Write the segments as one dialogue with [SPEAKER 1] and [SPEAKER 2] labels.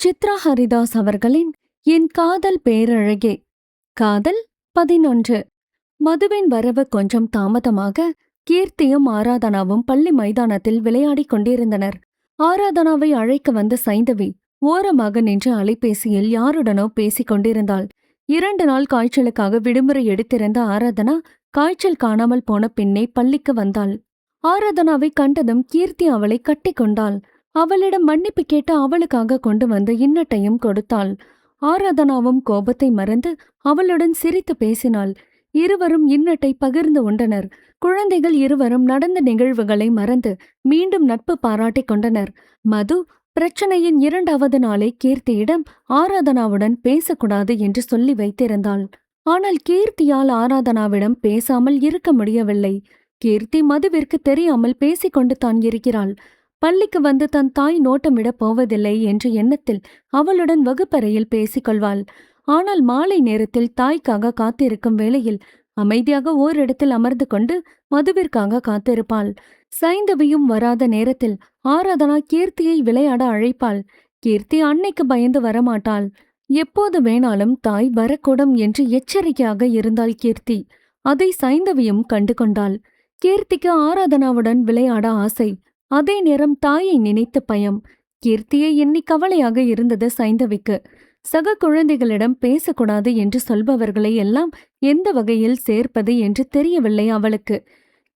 [SPEAKER 1] சித்ரா ஹரிதாஸ் அவர்களின் என் காதல் பேரழகே. காதல் 11. மதுவின் வரவு கொஞ்சம் தாமதமாக கீர்த்தியும் ஆராதனாவும் பள்ளி மைதானத்தில் விளையாடிக் கொண்டிருந்தனர். ஆராதனாவை அழைக்க வந்த சைந்தவி ஓரமாக நின்று அலைபேசியில் யாருடனோ பேசிக் கொண்டிருந்தாள். 2 நாள் காய்ச்சலுக்காக விடுமுறை எடுத்திருந்த ஆராதனா காய்ச்சல் காணாமல் போன பின்னே பள்ளிக்கு வந்தாள். ஆராதனாவை கண்டதும் கீர்த்தி அவளை கட்டிக்கொண்டாள். அவளிடம் மன்னிப்பு கேட்டு அவளுக்காக கொண்டு வந்து இன்னட்டையும் கொடுத்தாள். ஆராதனாவும் கோபத்தை மறந்து அவளுடன் சிரித்து பேசினாள். இருவரும் இன்னட்டை பகிர்ந்து உண்டனர். குழந்தைகள் இருவரும் நடந்த நிகழ்வுகளை மறந்து மீண்டும் நட்பு பாராட்டிக் கொண்டனர். மது பிரச்சனையின் 2வது நாளை கீர்த்தியிடம் ஆராதனாவுடன் பேசக்கூடாது என்று சொல்லி வைத்திருந்தாள். ஆனால் கீர்த்தியால் ஆராதனாவிடம் பேசாமல் இருக்க முடியவில்லை. கீர்த்தி மதுவிற்கு தெரியாமல் பேசிக்கொண்டு தான் இருக்கிறாள். பள்ளிக்கு வந்து தன் தாய் நோட்டமிடப் போவதில்லை என்ற எண்ணத்தில் அவளுடன் வகுப்பறையில் பேசிக்கொள்வாள். ஆனால் மாலை நேரத்தில் தாய்க்காக காத்திருக்கும் வேளையில் அமைதியாக ஓரிடத்தில் அமர்ந்து கொண்டு மதுவிற்காக காத்திருப்பாள். சைந்தவியும் வராத நேரத்தில் ஆராதனா கீர்த்தியை விளையாட அழைப்பாள். கீர்த்தி அன்னைக்கு பயந்து வரமாட்டாள். எப்போது வேணாலும் தாய் வரக்கூடும் என்று எச்சரிக்கையாக இருந்தாள் கீர்த்தி. அதை சைந்தவியும் கண்டு கொண்டாள். கீர்த்திக்கு ஆராதனாவுடன் விளையாட ஆசை. அதே நேரம் தாயை நினைத்து பயம். கீர்த்தியை எண்ணி கவலையாக இருந்தது சைந்தவிக்கு. சக குழந்தைகளிடம் பேசக்கூடாது என்று சொல்பவர்களை எல்லாம் எந்த வகையில் சேர்ப்பது என்று தெரியவில்லை அவளுக்கு.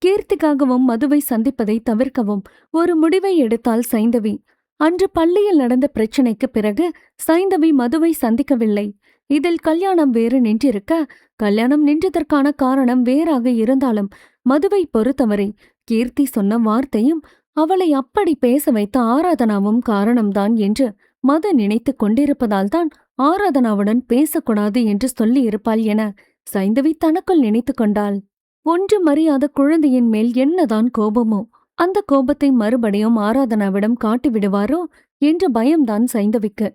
[SPEAKER 1] கீர்த்திக்காகவும் மதுவை சந்திப்பதை தவிர்க்கவும் ஒரு முடிவை எடுத்தாள் சைந்தவி. அன்று பள்ளியில் நடந்த பிரச்சினைக்கு பிறகு சைந்தவி மதுவை சந்திக்கவில்லை. இதில் கல்யாணம் வேறு நின்றிருக்க, கல்யாணம் நின்றதற்கான காரணம் வேறாக இருந்தாலும் மதுவை பொறுத்தவரை கீர்த்தி சொன்ன வார்த்தையும் அவளை அப்படி பேச வைத்த ஆராதனாவும் காரணம்தான் என்று மது நினைத்து கொண்டிருப்பதால்தான் ஆராதனாவுடன் பேசக்கூடாது என்று சொல்லியிருப்பாள் என சைந்தவி தனக்குள் நினைத்து கொண்டாள். ஒன்றும் அறியாத குழந்தையின் மேல் என்னதான் கோபமோ, அந்த கோபத்தை மறுபடியும் ஆராதனாவிடம் காட்டிவிடுவாரோ என்ற பயம்தான் சைந்தவிக்கு.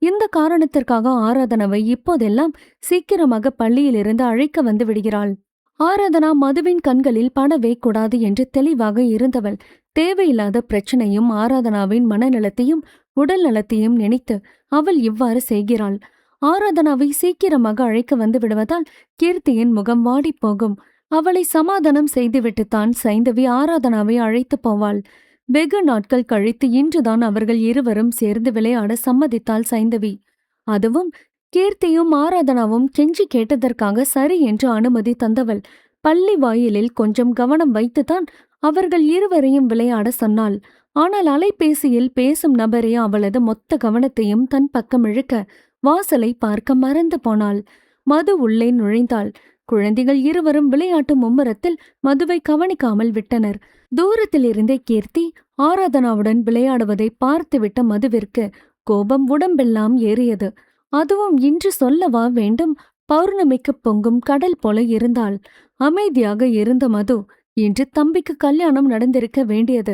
[SPEAKER 1] இந்த காரணத்திற்காக ஆராதனாவை இப்போதெல்லாம் சீக்கிரமாக பள்ளியிலிருந்து அழைக்க வந்து விடுகிறாள். ஆராதனா மதுவின் கண்களில் படவே கூடாது என்று தெளிவாக இருந்தவள். தேவையில்லாத பிரச்சனையும் ஆராதனாவின் மனநலத்தையும் உடல் நலத்தையும் நினைத்து அவள் இவ்வாறு செய்கிறாள். ஆராதனாவை சீக்கிரமாக அழைக்க வந்து விடுவதால் கீர்த்தியின் முகம் வாடிப்போகும். அவளை சமாதானம் செய்துவிட்டுத்தான் சைந்தவி ஆராதனாவை அழைத்து போவாள். வெகு நாட்கள் கழித்து இன்றுதான் அவர்கள் இருவரும் சேர்ந்து விளையாட சம்மதித்தாள் சைந்தவி. அதுவும் கீர்த்தியும் ஆராதனாவும் கெஞ்சி கேட்டதற்காக சரி என்று அனுமதி தந்தவள். பள்ளி வாயிலில் கொஞ்சம் கவனம் வைத்துதான் அவர்கள் இருவரையும் விளையாட சொன்னாள். ஆனால் அலைபேசியில் பேசும் நபரே அவளது மொத்த கவனத்தையும் தன் பக்கம் இழுக்க வாசலை பார்க்க மறந்து போனாள். மது உள்ளே நுழைந்தாள். குழந்தைகள் இருவரும் விளையாட்டு மும்முரத்தில் மதுவை கவனிக்காமல் விட்டனர். தூரத்திலிருந்தே கீர்த்தி ஆராதனாவுடன் விளையாடுவதை பார்த்துவிட்ட மதுவிற்கு கோபம் உடம்பெல்லாம் ஏறியது. அதுவும் இன்று சொல்லவா வேண்டும், பௌர்ணமிக்கு பொங்கும் கடல் போல இருந்தாள். அமைதியாக இருந்த மது இன்று தம்பிக்கு கல்யாணம் நடந்திருக்க வேண்டியது.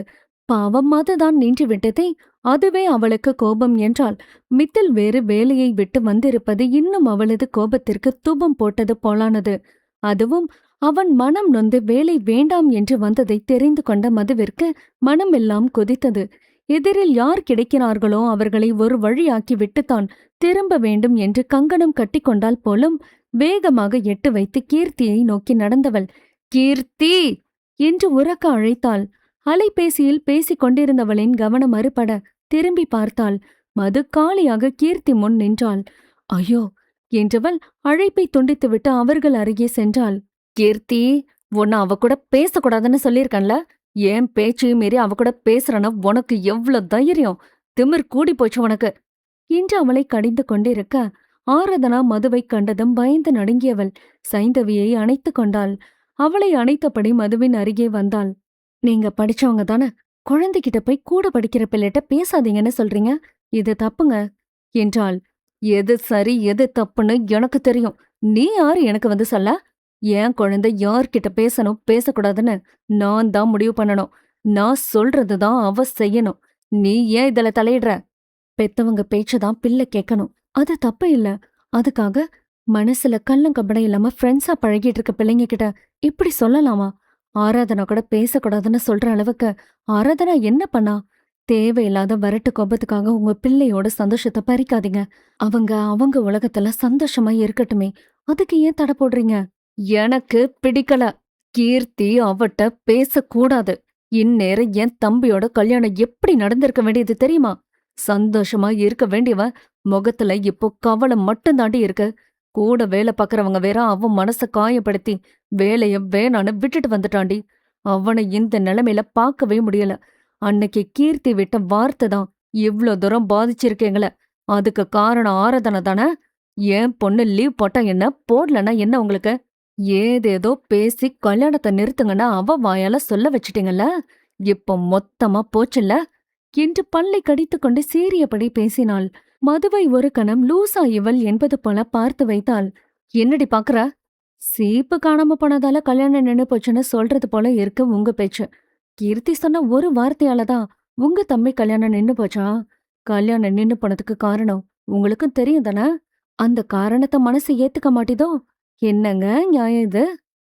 [SPEAKER 1] பாவம் மதுதான் நின்று விட்டதே. அதுவே அவளுக்கு கோபம் என்றால் மித்தில் வேறு வேலையை விட்டு வந்திருப்பது இன்னும் அவளது கோபத்திற்கு தூபம் போட்டது போலானது. அதுவும் அவன் மனம் நொந்து வேலை வேண்டாம் என்று வந்ததை தெரிந்து கொண்ட மதுவிற்கு மனமெல்லாம் கொதித்தது. எதிரில் யார் கிடைக்கிறார்களோ அவர்களை ஒரு வழியாக்கி விட்டுத்தான் திரும்ப வேண்டும் என்று கங்கணம் கட்டிக்கொண்டால் போலும் வேகமாக எட்டு வைத்து கீர்த்தியை நோக்கி நடந்தவள் கீர்த்தி என்று உரக்க அழைத்தாள். அலைபேசியில் பேசிக் கொண்டிருந்தவளின் கவனம் மறுபட திரும்பி பார்த்தாள். மது காலியாக கீர்த்தி முன் நின்றாள். ஐயோ என்றவள் அழைப்பை துண்டித்துவிட்டு அவர்கள் அருகே சென்றாள். கீர்த்தி, உன்னை அவ கூட பேசக்கூடாதுன்னு சொல்லியிருக்கன்ல, ஏன் பேச்சையும் மீறி அவ கூட பேசுறன? உனக்கு எவ்வளவு தைரியம்? திமிர் கூடி போச்சு உனக்கு என்று அவளை கடிந்து கொண்டிருக்க, ஆராதனா மதுவை கண்டதும் பயந்து நடுங்கியவள் சைந்தவியை அணைத்து கொண்டாள். அவளை அணைத்தபடி மதுவின் அருகே வந்தாள். நீங்க படிச்சவங்க தானே, குழந்தைகிட்ட போய் கூட படிக்கிற பிள்ளைகிட்ட பேசாதீங்கன்னு சொல்றீங்க, இது தப்புங்க என்றாள். எது சரி எது தப்புன்னு எனக்கு தெரியும். நீ யாரு எனக்கு வந்து சொல்ல? ஏன் குழந்தை யார்கிட்ட பேசணும் பேசக்கூடாதுன்னு நான் தான் முடிவு பண்ணணும். நான் சொல்றதுதான் அவ செய்யணும். நீ ஏன் இதுல தலையிடுற? பெத்தவங்க பேச்சுதான் பிள்ளை கேட்கணும், அது தப்பு இல்ல. அதுக்காக மனசுல கள்ளங்கபடம் இல்லாம ஃப்ரெண்ட்ஸா பழகிட்டு இருக்க பிள்ளைங்க கிட்ட இப்படி சொல்லலாமா? ஆராதனா கூட பேசக்கூடாதுன்னு சொல்ற அளவுக்கு ஆராதனா என்ன பண்ணா? தேவையில்லாத வரட்டு கோபத்துக்காக உங்க பிள்ளையோட சந்தோஷத்தை பறிக்காதீங்க. அவங்க அவங்க உலகத்துல சந்தோஷமா இருக்கட்டுமே. அதுக்கு ஏன் தடை போடுறீங்க? எனக்கு பிடிக்கல. கீர்த்தி அவட்ட பேசக்கூடாது. இந்நேரம் என் தம்பியோட கல்யாணம் எப்படி நடந்திருக்க வேண்டியது தெரியுமா? சந்தோஷமா இருக்க வேண்டியவ முகத்துல இப்போ கவலை மட்டும் தாண்டி இருக்கு. கூட வேலை பாக்குறவங்க வேற அவன் மனச காயப்படுத்தி வேலைய வேணான்னு விட்டுட்டு வந்துட்டாண்டி. அவனை இந்த நிலைமையில பார்க்கவே முடியல. அன்னைக்கு கீர்த்தி விட்ட வார்த்தை தான் இவ்ளோ தூரம் பாதிச்சிருக்கீங்கள. அதுக்கு காரணம் ஆராதனை தானே? ஏன் பொண்ணு லீவ் போட்டா என்ன, போடலன்னா என்ன உங்களுக்கு? ஏதேதோ பேசி கல்யாணத்தை நிறுத்துங்கன்னா அவ வாயால சொல்ல வச்சிட்டீங்கல்ல. இப்ப மொத்தமா போச்சுல்ல என்று பல்லை கடித்துக்கொண்டு சீறியபடி பேசினாள். மதுவை ஒரு கணம் லூசா இவள் என்பது போல பார்த்து வைத்தாள். என்னடி பாக்குற? சீப்பு காணாம போனதால கல்யாணம் நின்னு போச்சுன்னு சொல்றது போல இருக்கு உங்க பேச்சு. கீர்த்தி சொன்ன ஒரு வார்த்தையாலதான் உங்க தம்பி கல்யாணம் நின்னு போச்சா? கல்யாணம் நின்னு போனதுக்கு காரணம் உங்களுக்கும் தெரியும் தானே? அந்த காரணத்தை மனசு ஏத்துக்க மாட்டிதோ? என்னங்க நியாயம் இது?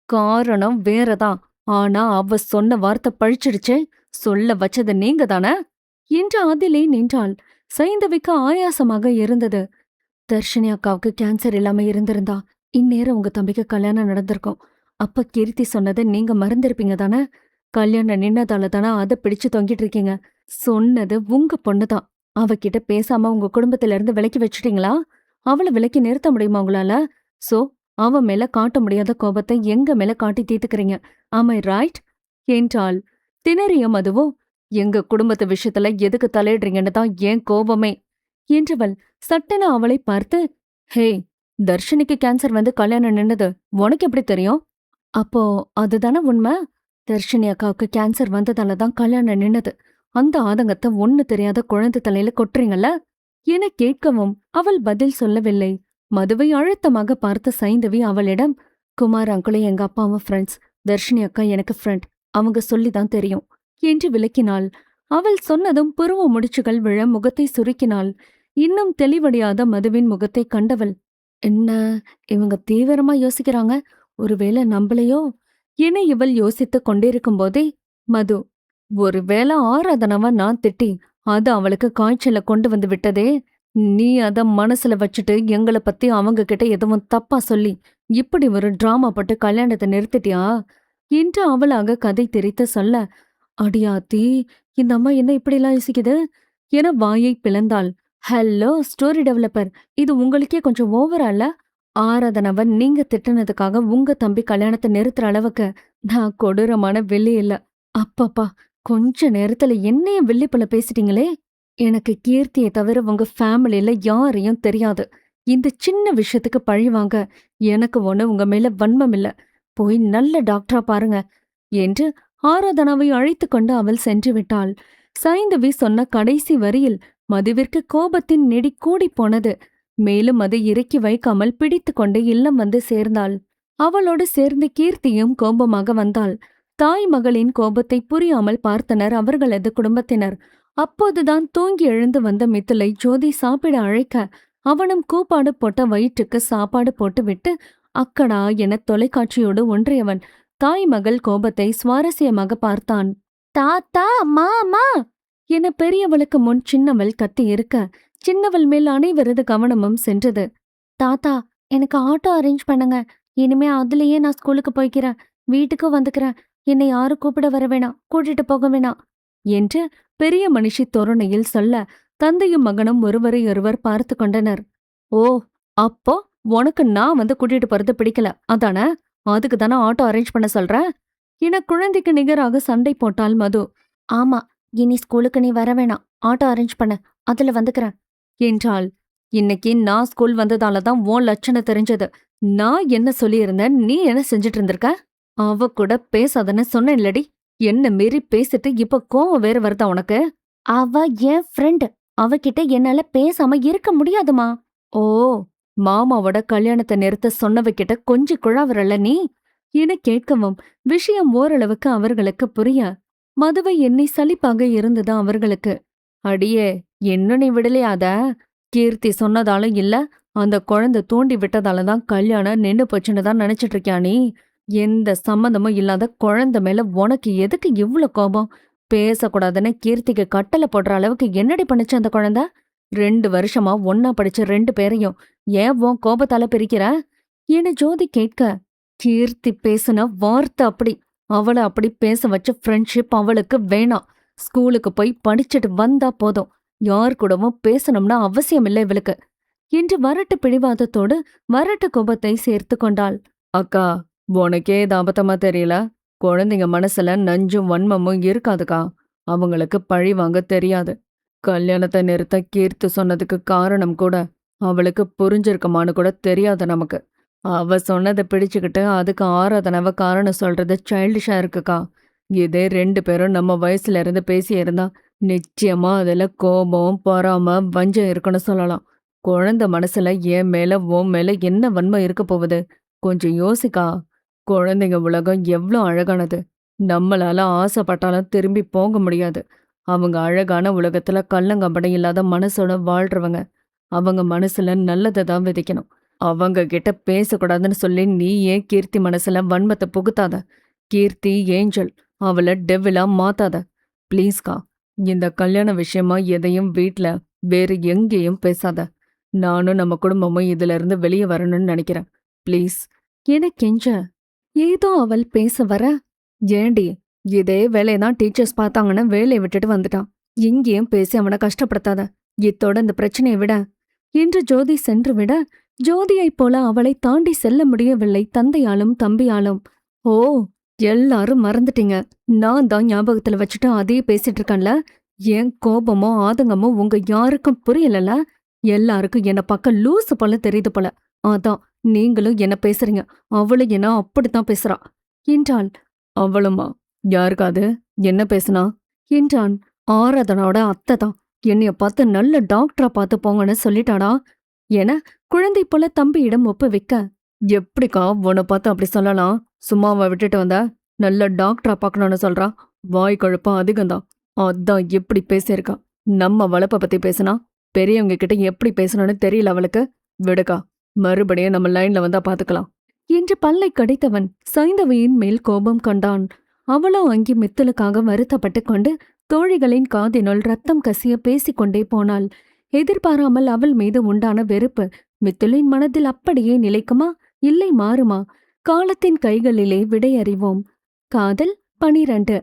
[SPEAKER 1] காரணம் வேறதான். ஆனா அவ சொன்ன வார்த்தை பழிச்சிடுச்சே. சொல்ல வச்சது நீங்க தானே என்று அதிலே நின்றாள். சைந்தவிக்கு ஆயாசமாக இருந்தது. தர்ஷினி அக்காவுக்கு கேன்சர் இல்லாம இருந்திருந்தா இந்நேரம் உங்க தம்பிக்கு கல்யாணம் நடந்திருக்கும். அப்ப கீர்த்தி சொன்னதை நீங்க மறந்திருப்பீங்க தானே? கல்யாணம் நின்னதால தானே அதை பிடிச்சு தொங்கிட்டு இருக்கீங்க. சொன்னது உங்க பொண்ணுதான். அவகிட்ட பேசாம உங்க குடும்பத்தில இருந்து விலக்கி வச்சுட்டீங்களா? அவளை விலக்கி நிறுத்த முடியுமா உங்களால? சோ அவ மேல காட்ட முடியாத கோபத்தை எங்க மேல காட்டி தீர்த்துக்கிறீங்க. ஆமை ரைட் என்றாள். திணறிய மதுவோ, எங்க குடும்பத்து விஷயத்துல எதுக்கு தலையிடுறீங்கன்னு தான் ஏன் கோபமே என்றவள் சட்டென அவளை பார்த்து, ஹே, தர்ஷினிக்கு கேன்சர் வந்து கல்யாணம் நின்னது உனக்கு எப்படி தெரியும்? அப்போ அதுதானே உண்மை? தர்ஷினி அக்காவுக்கு கேன்சர் வந்ததால தான் கல்யாணம் நின்னது. அந்த ஆதங்கத்தை ஒண்ணு தெரியாத குழந்தை தலையில கொட்டுறீங்கல்ல என கேட்கவும் அவள் பதில் சொல்லவில்லை. மதுவை அழுத்தமாக பார்த்த சைந்தவி அவளிடம், குமார் அங்குளும் எங்க அப்பாவும் ஃப்ரெண்ட்ஸ். தர்ஷினி அக்கா எனக்கு ஃப்ரெண்ட். அவங்க சொல்லிதான் தெரியும் என்று விளக்கினாள். அவள் சொன்னதும் புருவ முடிச்சுகள் விழ முகத்தை சுருக்கினாள். இன்னும் தெளிவடையாத மதுவின் முகத்தை கண்டவள், என்ன இவங்க தீவிரமா யோசிக்கிறாங்க? ஒருவேளை நம்பளையோ என இவள் யோசித்துக் கொண்டிருக்கும் போதே மது, ஒருவேளை ஆராதனவ நான் திட்டி அது அவளுக்கு காய்ச்சல கொண்டு வந்து விட்டதே. நீ அத மனசுல வச்சுட்டு எங்கள பத்தி அவங்க கிட்ட எதுவும் தப்பா சொல்லி இப்படி ஒரு டிராமா போட்டு கல்யாணத்தை நிறுத்திட்டியா என்று அவளாக கதை திரித்து சொல்ல, அடியாத்தி, இந்த அம்மா என்ன இப்படிலாம் யோசிக்குது என வாயை பிளந்தாள். ஹலோ ஸ்டோரி டெவலப்பர், இது உங்களுக்கே கொஞ்சம் ஓவரா இல்ல? ஆராதனவன் நீங்க திட்டுனதுக்காக உங்க தம்பி கல்யாணத்தை நிறுத்துற அளவுக்கு நான் கொடூரமான வில்லி இல்ல. அப்பப்பா, கொஞ்ச நேரத்துல என்னைய வில்லி போல பேசிட்டீங்களே. எனக்கு கீர்த்தியை தவிர உங்க ஃபேமிலில யாரையும் தெரியாது. இந்த சின்ன விஷயத்துக்கு பழி வாங்க எனக்கு ஒண்ணு உங்க மேல வன்மம் இல்ல. போய் நல்ல டாக்டரா பாருங்க என்று ஆராதனாவை அழைத்துக் கொண்டு அவள் சென்று விட்டாள். சைந்தவி சொன்ன கடைசி வரியில் மதுவிற்கு கோபத்தின் நெடி கூடிப் போனது. மேலும் அதை இறக்கி வைக்காமல் பிடித்து கொண்டு இல்லம் வந்து சேர்ந்தாள். அவளோடு சேர்ந்து கீர்த்தியும் கோபமாக வந்தாள். தாய் மகளின் கோபத்தை புரியாமல் பார்த்தனர் அவர்களது குடும்பத்தினர். அப்போதுதான் தூங்கி எழுந்து வந்த மித்துலை ஜோதி சாப்பிட அழைக்க, அவனும் கூப்பாடு போட்ட வயிற்றுக்கு சாப்பாடு போட்டுவிட்டு அக்கடா என தொலைக்காட்சியோடு ஒன்றியவன் தாய் மகள் கோபத்தை சுவாரஸ்யமாக பார்த்தான். தாத்தா, மாமா என பெரியவளுக்கு முன் சின்னவள் கத்தி இருக்க, சின்னவள் மேல் அனைவரது கவனமும் சென்றது. தாத்தா, எனக்கு ஆட்டோ அரேஞ்ச் பண்ணுங்க. இனிமே அதுலயே நான் ஸ்கூலுக்கு போய்க்கிறேன். வீட்டுக்கும் வந்துக்கிறேன். என்னை யாரும் கூப்பிட வர வேணாம், கூட்டிட்டு போக வேணாம் என்று பெரிய மனுஷி தோரணையில் சொல்ல, தந்தையும் மகனும் ஒருவரையொருவர் பார்த்து கொண்டனர். ஓ, அப்போ உனக்கு நான் வந்து கூட்டிட்டு போறது பிடிக்கல அதானே? அதுக்கு தானே ஆட்டோ அரேஞ்ச் பண்ண சொல்ற என குழந்தைக்கு நிகராக சண்டை போட்டாள் மது. ஆமா, இனி ஸ்கூலுக்கு நீ வர வேணாம், ஆட்டோ அரேஞ்ச் பண்ண, அதுல வந்துக்கிறேன் என்றாள். இன்னைக்கு நான் ஸ்கூல் வந்ததால தான் உன் லட்சணம் தெரிஞ்சது. நான் என்ன சொல்லியிருந்தேன், நீ என்ன செஞ்சிட்டு இருந்திருக்க? அவ கூட பேசாதன்னு சொன்னேன்லடி. என்ன மீறி பேசிட்டு இப்ப கோவம் வேற வருதா உனக்கு? அவ என் ஃப்ரெண்ட். அவகிட்ட என்னால பேசாம இருக்க முடியாதுமா. ஓ, மாமாவோட கல்யாணத்தை நிறுத்த சொன்னவகிட்ட கொஞ்சி குழாவறல்ல நீ என கேட்கவும் விஷயம் ஓரளவுக்கு அவர்களுக்கு புரிய, மதுவை எண்ணி சலிப்பாக இருந்தது அவர்களுக்கு. அடியே, இன்னும் நீ விடலையாத? கீர்த்தி சொன்னதாலும் இல்ல, அந்த குழந்தை தூண்டி விட்டதாலதான் கல்யாணம் நின்னு போச்சுன்னு தான் நினைச்சிட்டு இருக்கியா நீ? எந்த சம்மந்தமும் இல்லாத குழந்தை மேல உனக்கு எதுக்கு இவ்ளோ கோபம்? பேசக்கூடாதுன்னு கீர்த்திக்கு கட்டளை போடுற அளவுக்கு என்னடி பண்ணுச்சு அந்த குழந்தை? 2 வருஷமா ஒன்னா படிச்ச 2 பேரையும் ஏன் உன் கோபத்தால பிரிக்கிற? என ஜோதி கேட்க, கீர்த்தி பேசுன வார்த்தை அப்படி. அவளை அப்படி பேச வச்ச ஃப்ரெண்ட்ஷிப் அவளுக்கு வேணாம். ஸ்கூலுக்கு போய் படிச்சுட்டு வந்தா போதும். யார் கூடவும் பேசணும்னா அவசியம் இல்லை இவளுக்கு என்று வரட்டு பிடிவாதத்தோடு வரட்டு கோபத்தை சேர்த்து கொண்டாள். அக்கா, உனக்கே இது அபத்தமா தெரியல? குழந்தைங்க மனசுல நஞ்சும் வன்மமும் இருக்காதுக்கா. அவங்களுக்கு பழி வாங்க தெரியாது. கல்யாணத்தை நிறுத்த கீர்த்து சொன்னதுக்கு காரணம் கூட அவளுக்கு புரிஞ்சிருக்குமான்னு கூட தெரியாது நமக்கு. அவ சொன்னதை பிடிச்சுக்கிட்டு அதுக்கு ஆராதனாவ காரணம் சொல்றது சைல்டிஷா இருக்குக்கா. இதே 2 பேரும் நம்ம வயசுல இருந்து பேசியிருந்தா நிச்சயமா அதுல கோபம், பொறாம, வஞ்சம் இருக்குன்னு சொல்லலாம். குழந்தை மனசுல என் மேல உன் மேல என்ன வன்மம் இருக்க போகுது? கொஞ்சம் யோசிக்கா. குழந்தைங்க உலகம் எவ்ளோ அழகானது. நம்மளால ஆசைப்பட்டாலும் திரும்பி போக முடியாது. அவங்க அழகான உலகத்துல கள்ளங்கபடம் இல்லாத மனசோட வாழ்றவங்க. அவங்க மனசுல நல்லதை தான் விதைக்கணும். அவங்க கிட்ட பேசக்கூடாதுன்னு சொல்லி நீ ஏன் கீர்த்தி மனசுல வன்மத்தை புகுத்தாத. கீர்த்தி ஏஞ்சல், அவளை டெவிலா மாத்தாத. ப்ளீஸ்கா, இந்த கல்யாண விஷயமா எதையும் வீட்ல வேறு எங்கேயும் பேசாத. நானும் நம்ம குடும்பமும் இதுல இருந்து வெளியே வரணும்னு நினைக்கிறேன். ப்ளீஸ் என கெஞ்ச, ஏதோ அவள் பேச வர, ஏண்டி இதே வேலையதான் டீச்சர்ஸ் பார்த்தாங்கன்னு வேலையை விட்டுட்டு வந்துட்டான். இங்கேயும் பேசி அவனை கஷ்டப்படுத்தாத. இத்தோட இந்த பிரச்சனையை விட என்று ஜோதி சென்று விட, ஜோதியைப் போல அவளை தாண்டி செல்ல முடியவில்லை தந்தையாலும் தம்பியாலும். ஓ, எல்லாரும் மறந்துட்டீங்க. நான் தான் ஞாபகத்துல வச்சுட்டு அதே பேசிட்டு இருக்கேன்ல. என் கோபமோ ஆதங்கமோ உங்க யாருக்கும் புரியலல. எல்லாருக்கும் என்ன பார்க்க லூசு போல தெரியுது போல. அதான் நீங்களும் என்ன பேசுறீங்க. அவளும் என்ன அப்படித்தான் பேசுறா என்றாள். அவளுமா? யாருக்காது என்ன பேசுனா என்றான். ஆராதனோட அத்தை தான். என்னைய பார்த்து நல்ல டாக்டரா பார்த்து போங்கன்னு சொல்லிட்டாடா என குழந்தை போல தம்பியிடம் ஒப்புவிக்க, எப்படிக்கா உன்னை பார்த்து அப்படி சொல்லலாம்? சும்மாவை விட்டுட்டு வந்த? நல்ல டாக்டரா பார்க்கணும்னு சொல்றா. வாய் கொழுப்பம் அதிகம்தான். அதான் எப்படி பேசியிருக்கா. நம்ம வளப்ப பத்தி பேசினா பெரியவங்க கிட்ட எப்படி பேசணும்னு தெரியல அவளுக்கு. விடுக்கா, மறுபடியும் நம்ம லைன்ல வந்தா பாத்துக்கலாம் என்று பல்லை கடித்தவன் சைந்தவியின் மேல் கோபம் கொண்டான். அவளோ அங்கே மித்தலுக்காக வருத்தப்பட்டு கொண்டு தோழிகளின் காதினுள் ரத்தம் கசிய பேசிக்கொண்டே போனாள். எதிர்பாராமல் அவள் மீது உண்டான வெறுப்பு மித்துலின் மனதில் அப்படியே நிலைக்குமா, இல்லை மாறுமா? காலத்தின் கைகளிலே விடையறிவோம். காதல் 12.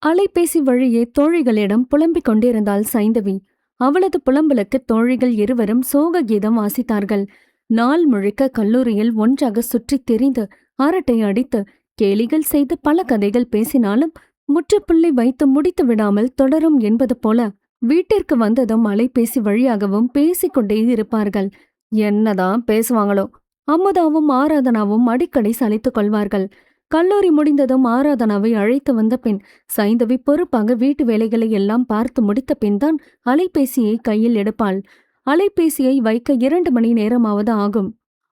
[SPEAKER 1] அலைபேசி வழியே தோழிகளிடம் புலம்பிக் கொண்டிருந்தாள் சைந்தவி. அவளது புலம்பலுக்கு தோழிகள் இருவரும் சோக கீதம் வாசித்தார்கள். நாள் முழுக்க கல்லூரியில் ஒன்றாக சுற்றித் திரிந்து அரட்டை அடித்து கேலிகள் செய்து பல கதைகள் பேசினாலும் முற்றுப்புள்ளி வைத்து முடித்து விடாமல் தொடரும் என்பது போல வீட்டிற்கு வந்ததும் அலைபேசி வழியாகவும் பேசிக்கொண்டே இருப்பார்கள். என்னதான் பேசுவாங்களோ. அமுதாவும் ஆராதனாவும் அடிக்கடி சலித்துக் கொள்வார்கள். கல்லூரி முடிந்ததும் ஆராதனாவை அழைத்து வந்த பின் சைந்தவி பொறுப்பாக வீட்டு வேலைகளை எல்லாம் பார்த்து முடித்த பின்தான் அலைபேசியை கையில் எடுப்பாள். அலைபேசியை வைக்க 2 மணி நேரமாவது ஆகும்.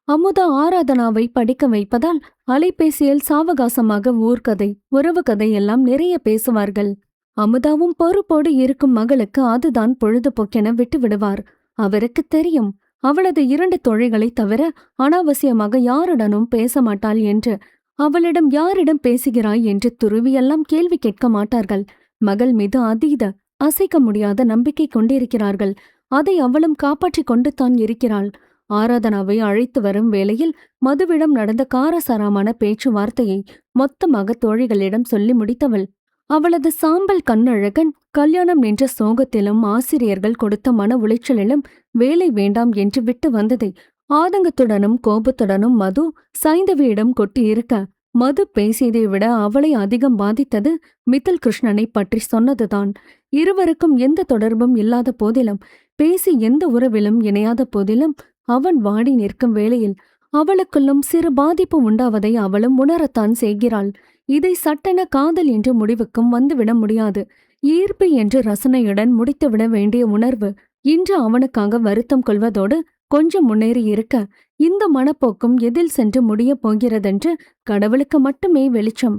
[SPEAKER 1] அமுதா ஆராதனாவை படிக்க வைப்பதால் அலைபேசியில் சாவகாசமாக ஊர்கதை, உறவு கதை எல்லாம் நிறைய பேசுவார்கள். அமுதாவும் பொறுப்போடு இருக்கும் மகளுக்கு அதுதான் பொழுதுபோக்கென விட்டு விடுவார். அவருக்கு தெரியும், அவளது 2 தோழிகளை தவிர அனாவசியமாக யாருடனும் பேச மாட்டாள் என்று. அவளிடம் யாரிடம் பேசுகிறாய் என்று துருவியெல்லாம் கேள்வி கேட்க மாட்டார்கள். மகள் மீது அதீத அசைக்க முடியாத நம்பிக்கை கொண்டிருக்கிறார்கள். அதை அவளும் காப்பாற்றிக் கொண்டு தான் இருக்கிறாள். ஆராதனாவை அழைத்து வரும் வேளையில் மதுவிடம் நடந்த காரசாரமான பேச்சுவார்த்தையை மொத்தமாக தோழிகளிடம் சொல்லி முடித்தவள். அவளது சாம்பல் கண்ணழகன் கல்யாணம் நின்ற சோகத்திலும் ஆசிரியர்கள் கொடுத்த மன உளைச்சலிலும் வேலை வேண்டாம் என்று விட்டு வந்ததை ஆதங்கத்துடனும் கோபத்துடனும் மது சைந்தவியிடம் கொட்டியிருக்க, மது பேசியதை விட அவளை அதிகம் பாதித்தது மித்தல் கிருஷ்ணனை பற்றி சொன்னதுதான். இருவருக்கும் எந்த தொடர்பும் இல்லாத போதிலும், பேசி எந்த உறவிலும் இணையாத போதிலும், அவன் வாடி நிற்கும் வேளையில் அவளுக்குள்ளும் சிறு பாதிப்பு உண்டாவதை அவளும் உணரத்தான் செய்கிறாள். இதை சட்டென காதல் என்ற முடிவுக்கும் வந்துவிட முடியாது. ஈர்ப்பு என்ற ரசனையுடன் முடித்துவிட வேண்டிய உணர்வு இன்று அவனுக்காக வருத்தம் கொள்வதோடு கொஞ்சம் முன்னேறி இருக்க, இந்த மனப்போக்கும் எதில் சென்று முடியப் போகிறதென்று கடவுளுக்கு மட்டுமே வெளிச்சம்.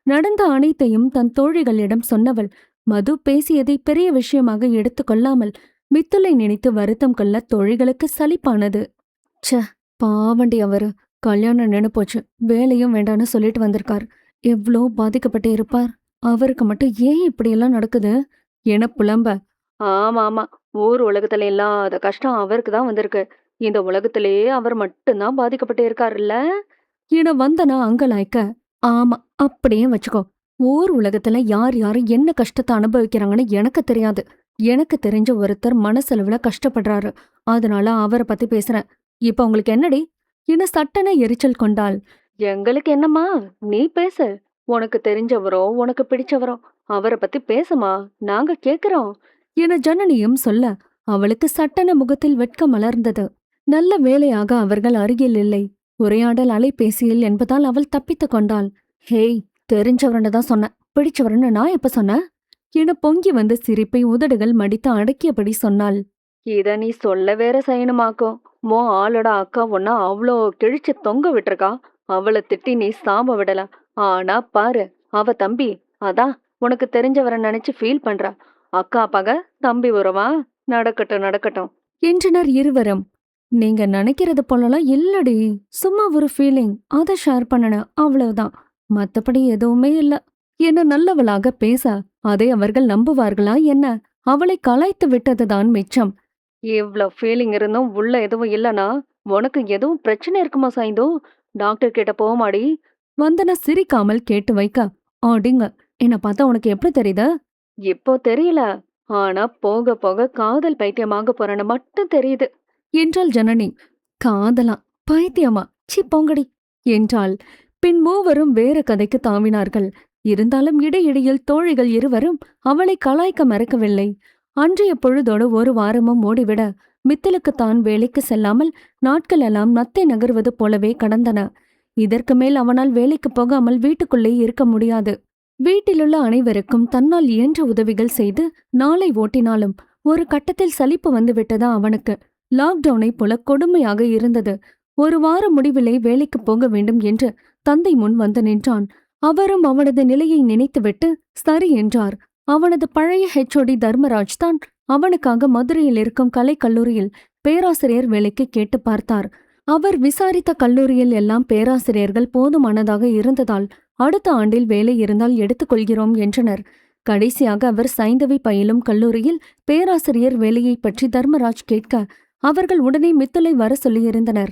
[SPEAKER 1] நடந்த அனைத்தையும் தன் தோழிகளிடம் சொன்னவள் மது பேசியதை பெரிய விஷயமாக எடுத்துக்கொள்ளாமல் மித்துலை நினைத்து வருத்தம் கொள்ள தோழிகளுக்கு சலிப்பானது. ச்ச, பாவண்டி அவரு. கல்யாணம் நின்னு போச்சு, வேலையும் வேண்டான்னு சொல்லிட்டு வந்திருக்கார். எவ்வளோ பாதிக்கப்பட்டு இருப்பார். அவருக்கு மட்டும் ஏன் இப்படியெல்லாம் நடக்குது என புலம்ப, ஆமா ஆமா, ஊர் உலகத்துல இல்லாத கஷ்டம் அவருக்கு தான் வந்திருக்கு. இந்த உலகத்திலேயே அவர் மட்டும்தான் பாதிக்கப்பட்டு இருக்காருல்ல என வந்தனா அங்கலாய்க்க, ஆமா அப்படியே வச்சுக்கோ. ஊர் உலகத்துல யார் யாரு என்ன கஷ்டத்தை அனுபவிக்கிறாங்கன்னு எனக்கு தெரியாது. எனக்கு தெரிஞ்ச ஒருத்தர் மனசளவுல கஷ்டப்படுறாரு. அதனால அவரை பத்தி பேசுறேன். இப்ப உங்களுக்கு என்னடி என சட்டென எரிச்சல் கொண்டாள். எங்களுக்கு என்னம்மா, நீ பேசு. உனக்கு தெரிஞ்சவரோ உனக்கு பிடிச்சவரோ அவரை பத்தி பேசுமா, நாங்க கேக்குறோம் என ஜனனியும் சொல்ல, அவளுக்கு சட்டென முகத்தில் வெட்கம் மலர்ந்தது. நல்ல வேளையாக அவர்கள் அருகில் இல்லை. உரையாடல் அலைபேசியில் என்பதால் அவள் தப்பித்துக் கொண்டாள். ஹேய், தெரிஞ்சவரன்னு தான் சொன்னேன், பிடிச்சவரன்னு நான் எப்ப சொன்னேன் என பொங்கி வந்த சிரிப்பை உதடுகள் மடித்து அடக்கியபடி சொன்னாள். இத நீ சொல்ல வேற செய்யணுமாக்கும். உன் ஆளோட அக்கா ஒன்னா அவ்வளோ கிழிச்சு தொங்க விட்டுருக்கா. அவளை திட்டி நீ சாப விடல. ஆனா பாரு, அவ தம்பி அதான் உனக்கு தெரிஞ்சவரை நினைச்சு ஃபீல் பண்றா. அக்கா பக தம்பி உறவா, நடக்கட்டும் நடக்கட்டும் என்றனர் இருவரும். நீங்க நினைக்கிறது போலலாம் இல்லடி, சும்மா ஒரு ஃபீலிங், அதை ஷேர் பண்ணன அவ்வளவுதான், மத்தபடி எதுவுமே இல்ல என்ன நல்லவளாக பேச, அதை அவர்கள் நம்புவார்களா என்ன? அவளை கலாய்த்து விட்டதுதான் மிச்சம். இவ்ளோ ஃபீலிங் இருந்தும் உள்ள எதுவும் இல்லனா உனக்கு எதுவும் பிரச்சனை இருக்குமா சாய்ந்தோ? டாக்டர் கிட்ட போமாடி வந்தனா சிரிக்காமல் கேட்டு வைக்க, ஆடிங்க, என்ன பார்த்தா உனக்கு எப்படி தெரியுது? இப்போ தெரியல, ஆனா போக போக காதல் பைத்தியமாக போறேன்னு மட்டும் தெரியுது என்றாள் ஜனனி. காதலா, பைத்தியமா, சி போங்கடி என்றாள். பின் மூவரும் வேற கதைக்கு தாவினார்கள். இருந்தாலும் இடையிடையில் தோழிகள் இருவரும் அவளை கலாய்க்க மறக்கவில்லை. அன்றைய பொழுதோடு ஒரு வாரமும் ஓடிவிட, மித்தலுக்குத்தான் வேலைக்கு செல்லாமல் நாட்கள் எல்லாம் நத்தை நகர்வது போலவே கடந்தன. இதற்கு மேல் அவனால் வேலைக்கு போகாமல் வீட்டுக்குள்ளே இருக்க முடியாது. வீட்டிலுள்ள அனைவருக்கும் தன்னால் இயன்ற உதவிகள் செய்து நாளை ஓட்டினாலும் ஒரு கட்டத்தில் சலிப்பு வந்துவிட்டதா அவனுக்கு. லாக்டவுனை போல கொடுமையாக இருந்தது. ஒரு வார முடிவிலே வேலைக்கு போக வேண்டும் என்று தந்தை முன் வந்து நின்றான். அவரும் அவனது நிலையை நினைத்துவிட்டு சரி என்றார். அவனது பழைய ஹெச்ஓடி தர்மராஜ் தான் அவனுக்காக மதுரையில் இருக்கும் கலை கல்லூரியில் பேராசிரியர் வேலைக்கு கேட்டு பார்த்தார். அவர் விசாரித்த கல்லூரியில் எல்லாம் பேராசிரியர்கள் போதுமானதாக இருந்ததால் அடுத்த ஆண்டில் வேலை இருந்தால் எடுத்துக்கொள்கிறோம் என்றனர். கடைசியாக அவர் சைந்தவி பயிலும் கல்லூரியில் பேராசிரியர் வேலையை பற்றி தர்மராஜ் கேட்க, அவர்கள் உடனே மித்தலை வர சொல்லியிருந்தனர்.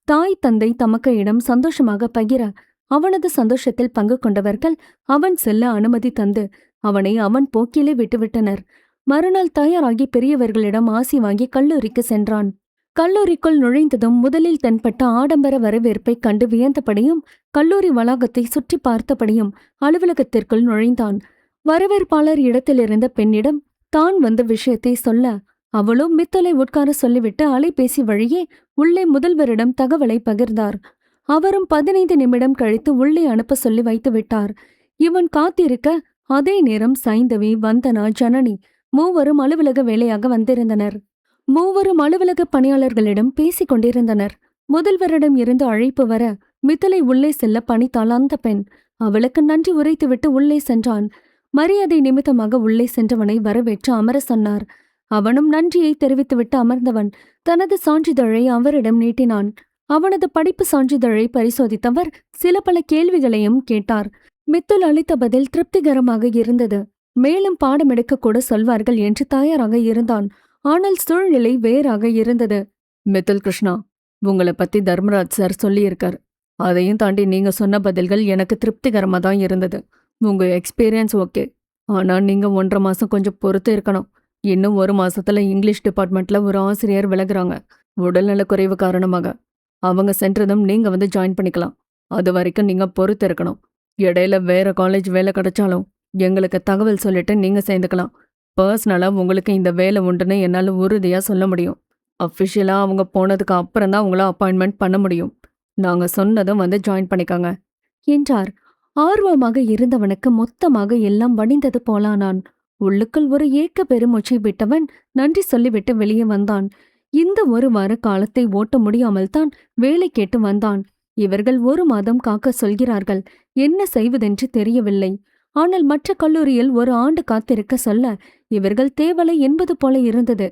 [SPEAKER 1] தாய் தந்தை தமக்கையிடம் சந்தோஷமாக பகிர, அவனது சந்தோஷத்தில் பங்கு கொண்டவர்கள் அவன் செல்ல அனுமதி தந்து அவனை அவன் போக்கிலே விட்டுவிட்டனர். மறுநாள் தயாராகி பெரியவர்களிடம் ஆசி வாங்கி கல்லூரிக்கு சென்றான். கல்லூரிக்குள் நுழைந்ததும் முதலில் தென்பட்ட ஆடம்பர வரவேற்பை கண்டு வியந்தபடியும் கல்லூரி வளாகத்தை சுற்றி பார்த்தபடியும் அலுவலகத்திற்குள் நுழைந்தான். வரவேற்பாளர் இடத்திலிருந்த பெண்ணிடம் தான் வந்த விஷயத்தை சொல்ல, அவளோ மித்தலை உட்கார சொல்லிவிட்டு அலைபேசி வழியே உள்ளே முதல்வரிடம் தகவலை பகிர்ந்தார். அவரும் 15 நிமிடம் கழித்து உள்ளே அனுப்ப சொல்லி வைத்து விட்டார். இவன் காத்திருக்க அதே நேரம் சைந்தவி, வந்தனா, ஜனனி மூவரும் அலுவலக வேலையாக வந்திருந்தனர். மூவரும் அலுவலக பணியாளர்களிடம் பேசிக் கொண்டிருந்தனர். முதல்வரிடம் இருந்து அழைப்பு வர மித்தலை உள்ளே செல்ல பணித்தாள் அந்த பெண். அவளுக்கு நன்றி உரைத்துவிட்டு உள்ளே சென்றான். மரியாதை நிமித்தமாக உள்ளே சென்றவனை வரவேற்று அமர சொன்னார். அவனும் நன்றியை தெரிவித்துவிட்டு அமர்ந்தவன் தனது சான்றிதழை அவரிடம் நீட்டினான். அவனது படிப்பு சான்றிதழை பரிசோதித்தவர் சில பல கேள்விகளையும் கேட்டார். மித்துல் அளித்த பதில் திருப்திகரமாக இருந்தது. மேலும் பாடமெடுக்க கூட சொல்வார்கள் என்று தயாராக இருந்தான். ஆனால் சூழ்நிலை வேறாக இருந்தது. மித்துல் கிருஷ்ணா, உங்களை பத்தி தர்மராஜ் சார் சொல்லியிருக்கார். அதையும் தாண்டி நீங்க சொன்ன பதில்கள் எனக்கு திருப்திகரமா தான் இருந்தது. உங்க எக்ஸ்பீரியன்ஸ் ஓகே, ஆனா நீங்க 1.5 மாசம் கொஞ்சம் பொறுத்து இருக்கணும். இன்னும் 1 மாசத்துல இங்கிலீஷ் டிபார்ட்மெண்ட்ல ஒரு ஆசிரியர் விலகுறாங்க, உடல்நல குறைவு காரணமாக. அவங்க சென்றதும் நீங்க வந்து ஜாயின் பண்ணிக்கலாம். அது வரைக்கும் நீங்க பொறுத்து இருக்கணும். இடையில வேற காலேஜ் வேலை கிடைச்சாலும் எங்களுக்கு தகவல் சொல்லிட்டு நீங்க சேர்ந்துக்கலாம். பர்சனலா உங்களுக்கு இந்த வேலை உண்டுன்னு என்னால் உறுதியா சொல்ல முடியும். அஃபிஷியலா அவங்க போனதுக்கு அப்புறம் தான் உங்களை அப்பாயின்மெண்ட் பண்ண முடியும். நாங்க சொன்னதும் வந்து ஜாயின் பண்ணிக்காங்க என்றார். ஆர்வமாக இருந்தவனுக்கு மொத்தமாக எல்லாம் வடிந்தது போலானான். உள்ளுக்குள் ஒரு ஏக்க பெருமூச்சை விட்டவன் நன்றி சொல்லிவிட்டு வெளியே வந்தான். இந்த 1 வார காலத்தை ஓட்ட முடியாமல் தான் வேலை கேட்டு வந்தான். இவர்கள் 1 மாதம் காக்க சொல்கிறார்கள். என்ன செய்வதென்று தெரியவில்லை. ஆனால் மற்ற கல்லூரியில் 1 ஆண்டு காத்திருக்க சொல்ல இவர்கள் தேவலை என்பது போல இருந்தது.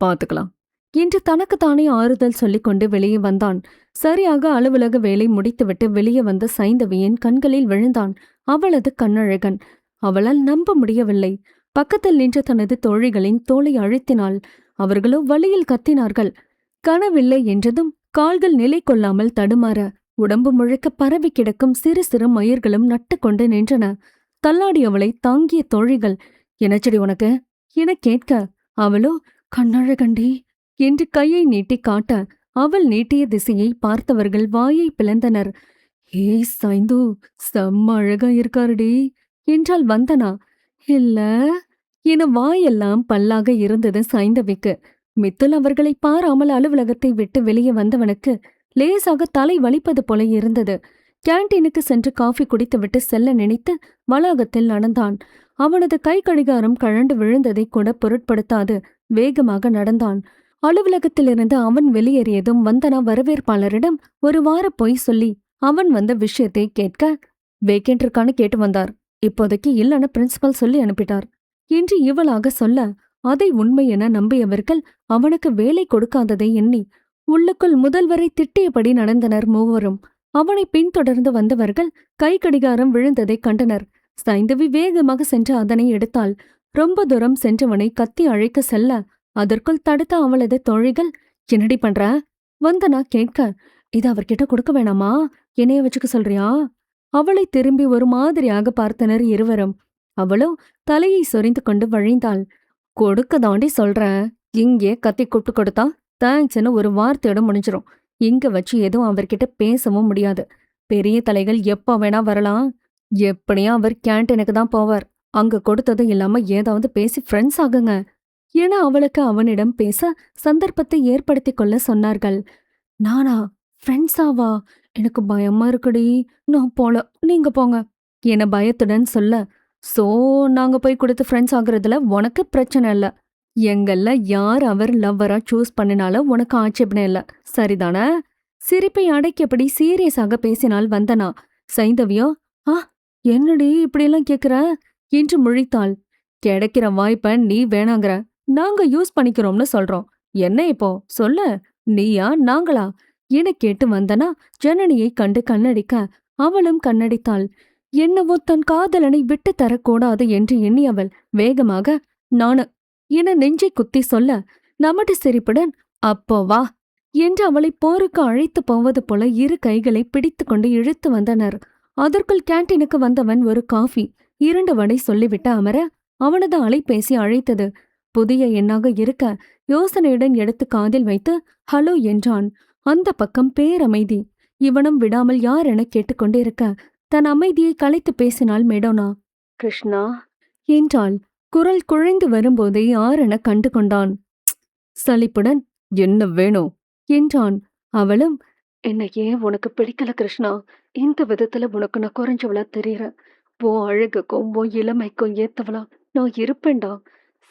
[SPEAKER 1] பாத்துக்கலாம் என்று தனக்குத்தானே ஆறுதல் சொல்லிக்கொண்டு வெளியே வந்தான். சரியாக அலுவலக வேலை முடித்துவிட்டு வெளியே வந்த சைந்தவியின் கண்களில் விழுந்தான். அவளது கண்ணழகன். அவளால் நம்ப முடியவில்லை. பக்கத்தில் நின்ற தனது தோழிகளின் தோளை அழுத்தினாள். அவர்களோ வலியில் கத்தினார்கள். கனவில்லை என்றதும் கால்கள் நிலை கொள்ளாமல் தடுமாற, உடம்பு முழுக்க பரவி கிடக்கும் சிறு சிறு மயிர்களும் நட்டுக்கொண்டு நின்றன. தள்ளாடியவளை தாங்கிய தோழிகள், "என்னச்சடி உனக்கு?" என கேட்க, அவளோ, "கண்ணழகண்டி" என்று கையை நீட்டி காட்ட, அவள் நீட்டிய திசையை பார்த்தவர்கள் வாயை பிளந்தனர். "ஏய் சாய்ந்து, செம்ம அழகா இருக்காருடி" என்றாள் வந்தனா. "இல்ல" என வாயெல்லாம் பல்லாக இருந்தது சாய்ந்தவிக்கு. மித்துல் அவர்களை பாராமல் அலுவலகத்தை விட்டு வெளியே வந்தவனுக்கு லேசாக தலை வலிப்பது போல இருந்தது. கேண்டீனுக்கு சென்று காஃபி குடித்துவிட்டு செல்ல நினைத்து வளாகத்தில் நடந்தான். அவனது கை கடிகாரம் கழண்டு விழுந்ததை கூட பொருட்படுத்தாது வேகமாக நடந்தான். அலுவலகத்திலிருந்து அவன் வெளியேறியதும் வந்தனா வரவேற்பாளரிடம் ஒரு வார பொய் சொல்லி அவன் வந்த விஷயத்தை கேட்க, "வேக்கெண்ட் இருக்கான்னு கேட்டு வந்தார். இப்போதைக்கு இல்லைன்னு பிரின்சிபல் சொல்லி அனுப்பிட்டார்" என்று இவளாக சொல்ல, அதை உண்மை என நம்பியவர்கள் அவனுக்கு வேலை கொடுக்காததை எண்ணி உள்ளுக்குள் முதல்வரை திட்டியபடி நடந்தனர் மூவரும். அவனை பின்தொடர்ந்து வந்தவர்கள் கை கடிகாரம் விழுந்ததைக் கண்டனர். சைந்தவி வேகமாக சென்று அதனை எடுத்தாள். ரொம்ப தூரம் சென்றவனை கத்தி அழைக்க செல்ல, அதற்குள் தடுத்த அவளது தோழிகள், "என்னடி பண்ற?" வந்தனா கேட்க, "இது அவர்கிட்ட கொடுக்க வேணாமா? என்னைய வச்சுக்க சொல்றியா?" அவளை திரும்பி ஒரு மாதிரியாக பார்த்தனர் இருவரும். அவளோ தலையை சொரிந்து கொண்டு வழிந்தாள். "கொடுக்க தாண்டி சொல்றேன். இங்கே கத்தி கூப்பிட்டு கொடுத்தா தேங்க்ஸ்ன்னு ஒரு வார்த்தையோட முடிஞ்சிரும். இங்க வச்சு எதுவும் அவர்கிட்ட பேசவும் முடியாது. பெரிய தலைகள் எப்ப வேணா வரலாம். எப்படியும் அவர் கேண்டீனுக்கு தான் போவார். அங்க கொடுத்ததும் இல்லாம ஏதாவது பேசி ஃப்ரெண்ட்ஸ் ஆகுங்க" என அவளுக்கு அவனிடம் பேச சந்தர்ப்பத்தை ஏற்படுத்தி கொள்ள சொன்னார்கள். "நானா? ஃப்ரெண்ட்ஸாவா? எனக்கு பயமா இருக்குடி. நான் போல, நீங்க போங்க" என பயத்துடன் சொல்ல, "சோ நாங்க போய் கொடுத்து ஃப்ரெண்ட்ஸ் ஆகுறதுல உனக்கு பிரச்சனை இல்ல. எங்கள்ல யார் அவர் லவ்வரா சூஸ் பண்ணினாலும் உனக்கு ஆட்சேபணம் இல்ல, சரிதானே?" சிரிப்பை அடைக்கபடி சீரியஸாக பேசினாள் வந்தனா. சைந்தவியோ, "ஆ, என்னடி இப்படியெல்லாம் கேக்குற?" என்று முழித்தாள். "கிடைக்கிற வாய்ப்ப நீ வேணாங்கிற, நாங்க யூஸ் பண்ணிக்கிறோம்னு சொல்றோம். என்ன இப்போ சொல்லு, நீயா நாங்களா?" என கேட்டு வந்தனா ஜனனியை கண்டு கண்ணடிக்க, அவளும் கண்ணடித்தாள். என்னவோ தன் காதலனை விட்டு தரக்கூடாது என்று எண்ணியவள் வேகமாக, "நானு" என நெஞ்சை குத்தி சொல்ல, நமட்டு சிரிப்புடன், "அப்போ வா" என்று அவளை போருக்கு அழைத்து போவது போல இரு கைகளை பிடித்து கொண்டு இழுத்து வந்தனர். அதற்குள் கேண்டீனுக்கு வந்தவன் ஒரு காஃபி 2 வடை சொல்லிவிட்டு அமர, அவனது அலைபேசி அழைத்தது. புதிய எண்ணாக இருக்க யோசனையுடன் எடுத்து காதில் வைத்து ஹலோ என்றான். அந்த பக்கம் பேரமைதி. இவனும் விடாமல் யார் என கேட்டுக்கொண்டிருக்க தன் அமைதியை கலைத்து பேசினாள் மெடோனா. "கிருஷ்ணா" என்றாள். குரல் குழைந்து வரும்போதே ஆரென கண்டு கொண்டான். சலிப்புடன், "என்ன வேணும்?" என்றான். அவளும், "என்ன ஏன் உனக்கு பிடிக்கல கிருஷ்ணா? இந்த விதத்துல உனக்கு நான் குறைஞ்சவளா தெரியறேன். உன் அழகுக்கும் உன் இளமைக்கும் ஏத்தவளா நான் இருப்பேன்டா.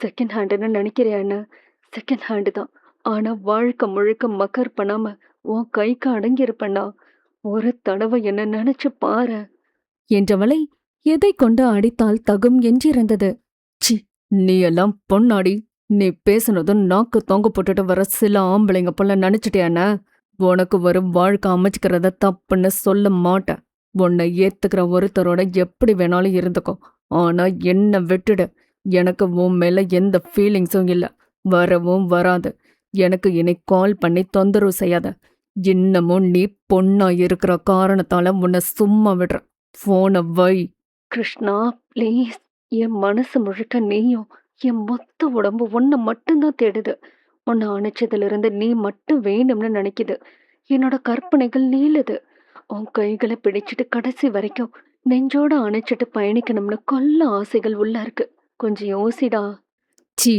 [SPEAKER 1] செகண்ட் ஹேண்டுன்னு நினைக்கிறியா என்ன? செகண்ட் ஹேண்டு தான். ஆனா வாழ்க்கை முழுக்க மக்கர் பண்ணாம உன் கைக்கு அடங்கி இருப்பேன்டா. ஒரு தடவை என்ன நினைச்சு பாரு" என்றவளை எதை கொண்டு அடித்தால் தகும் என்றிருந்தது. "சி, நீ எல்லாம் பொன்னாடி. நீ பேசுனதும் நாக்கு தொங்க போட்டுட்டு வர சில ஆம்பளைங்க போல நினைச்சிட்டியான? உனக்கு ஒரு வாழ்க்கை அமைச்சுக்கிறத தப்புன்னு சொல்ல மாட்டேன். உன்னை ஏத்துக்கிற ஒருத்தரோட எப்படி வேணாலும் இருந்துக்கோ. ஆனா என்ன விட்டுடு. எனக்கு உன் மேல எந்த ஃபீலிங்ஸும் இல்ல, வரவும் வராது. எனக்கு இனி கால் பண்ணி தொந்தரவு செய்யாத. இன்னமும் நீ பொண்ணா இருக்கிற காரணத்தால உன்னை சும்மா விடுற. போன வை." "கிருஷ்ணா ப்ளீஸ், என் மனசு முழுக்க நீயும், என் மொத்த உடம்பு உன்னை மட்டும்தான் தேடுது. உன்னை அணைச்சதுல நீ மட்டும் வேணும்னு நினைக்குது. என்னோட கற்பனைகள் நீளுது. உன் கைகளை பிடிச்சிட்டு கடைசி வரைக்கும் நெஞ்சோட அணைச்சிட்டு பயணிக்கணும்னு கொல்ல ஆசைகள் உள்ள இருக்கு. கொஞ்சம் யோசிடா." "சி,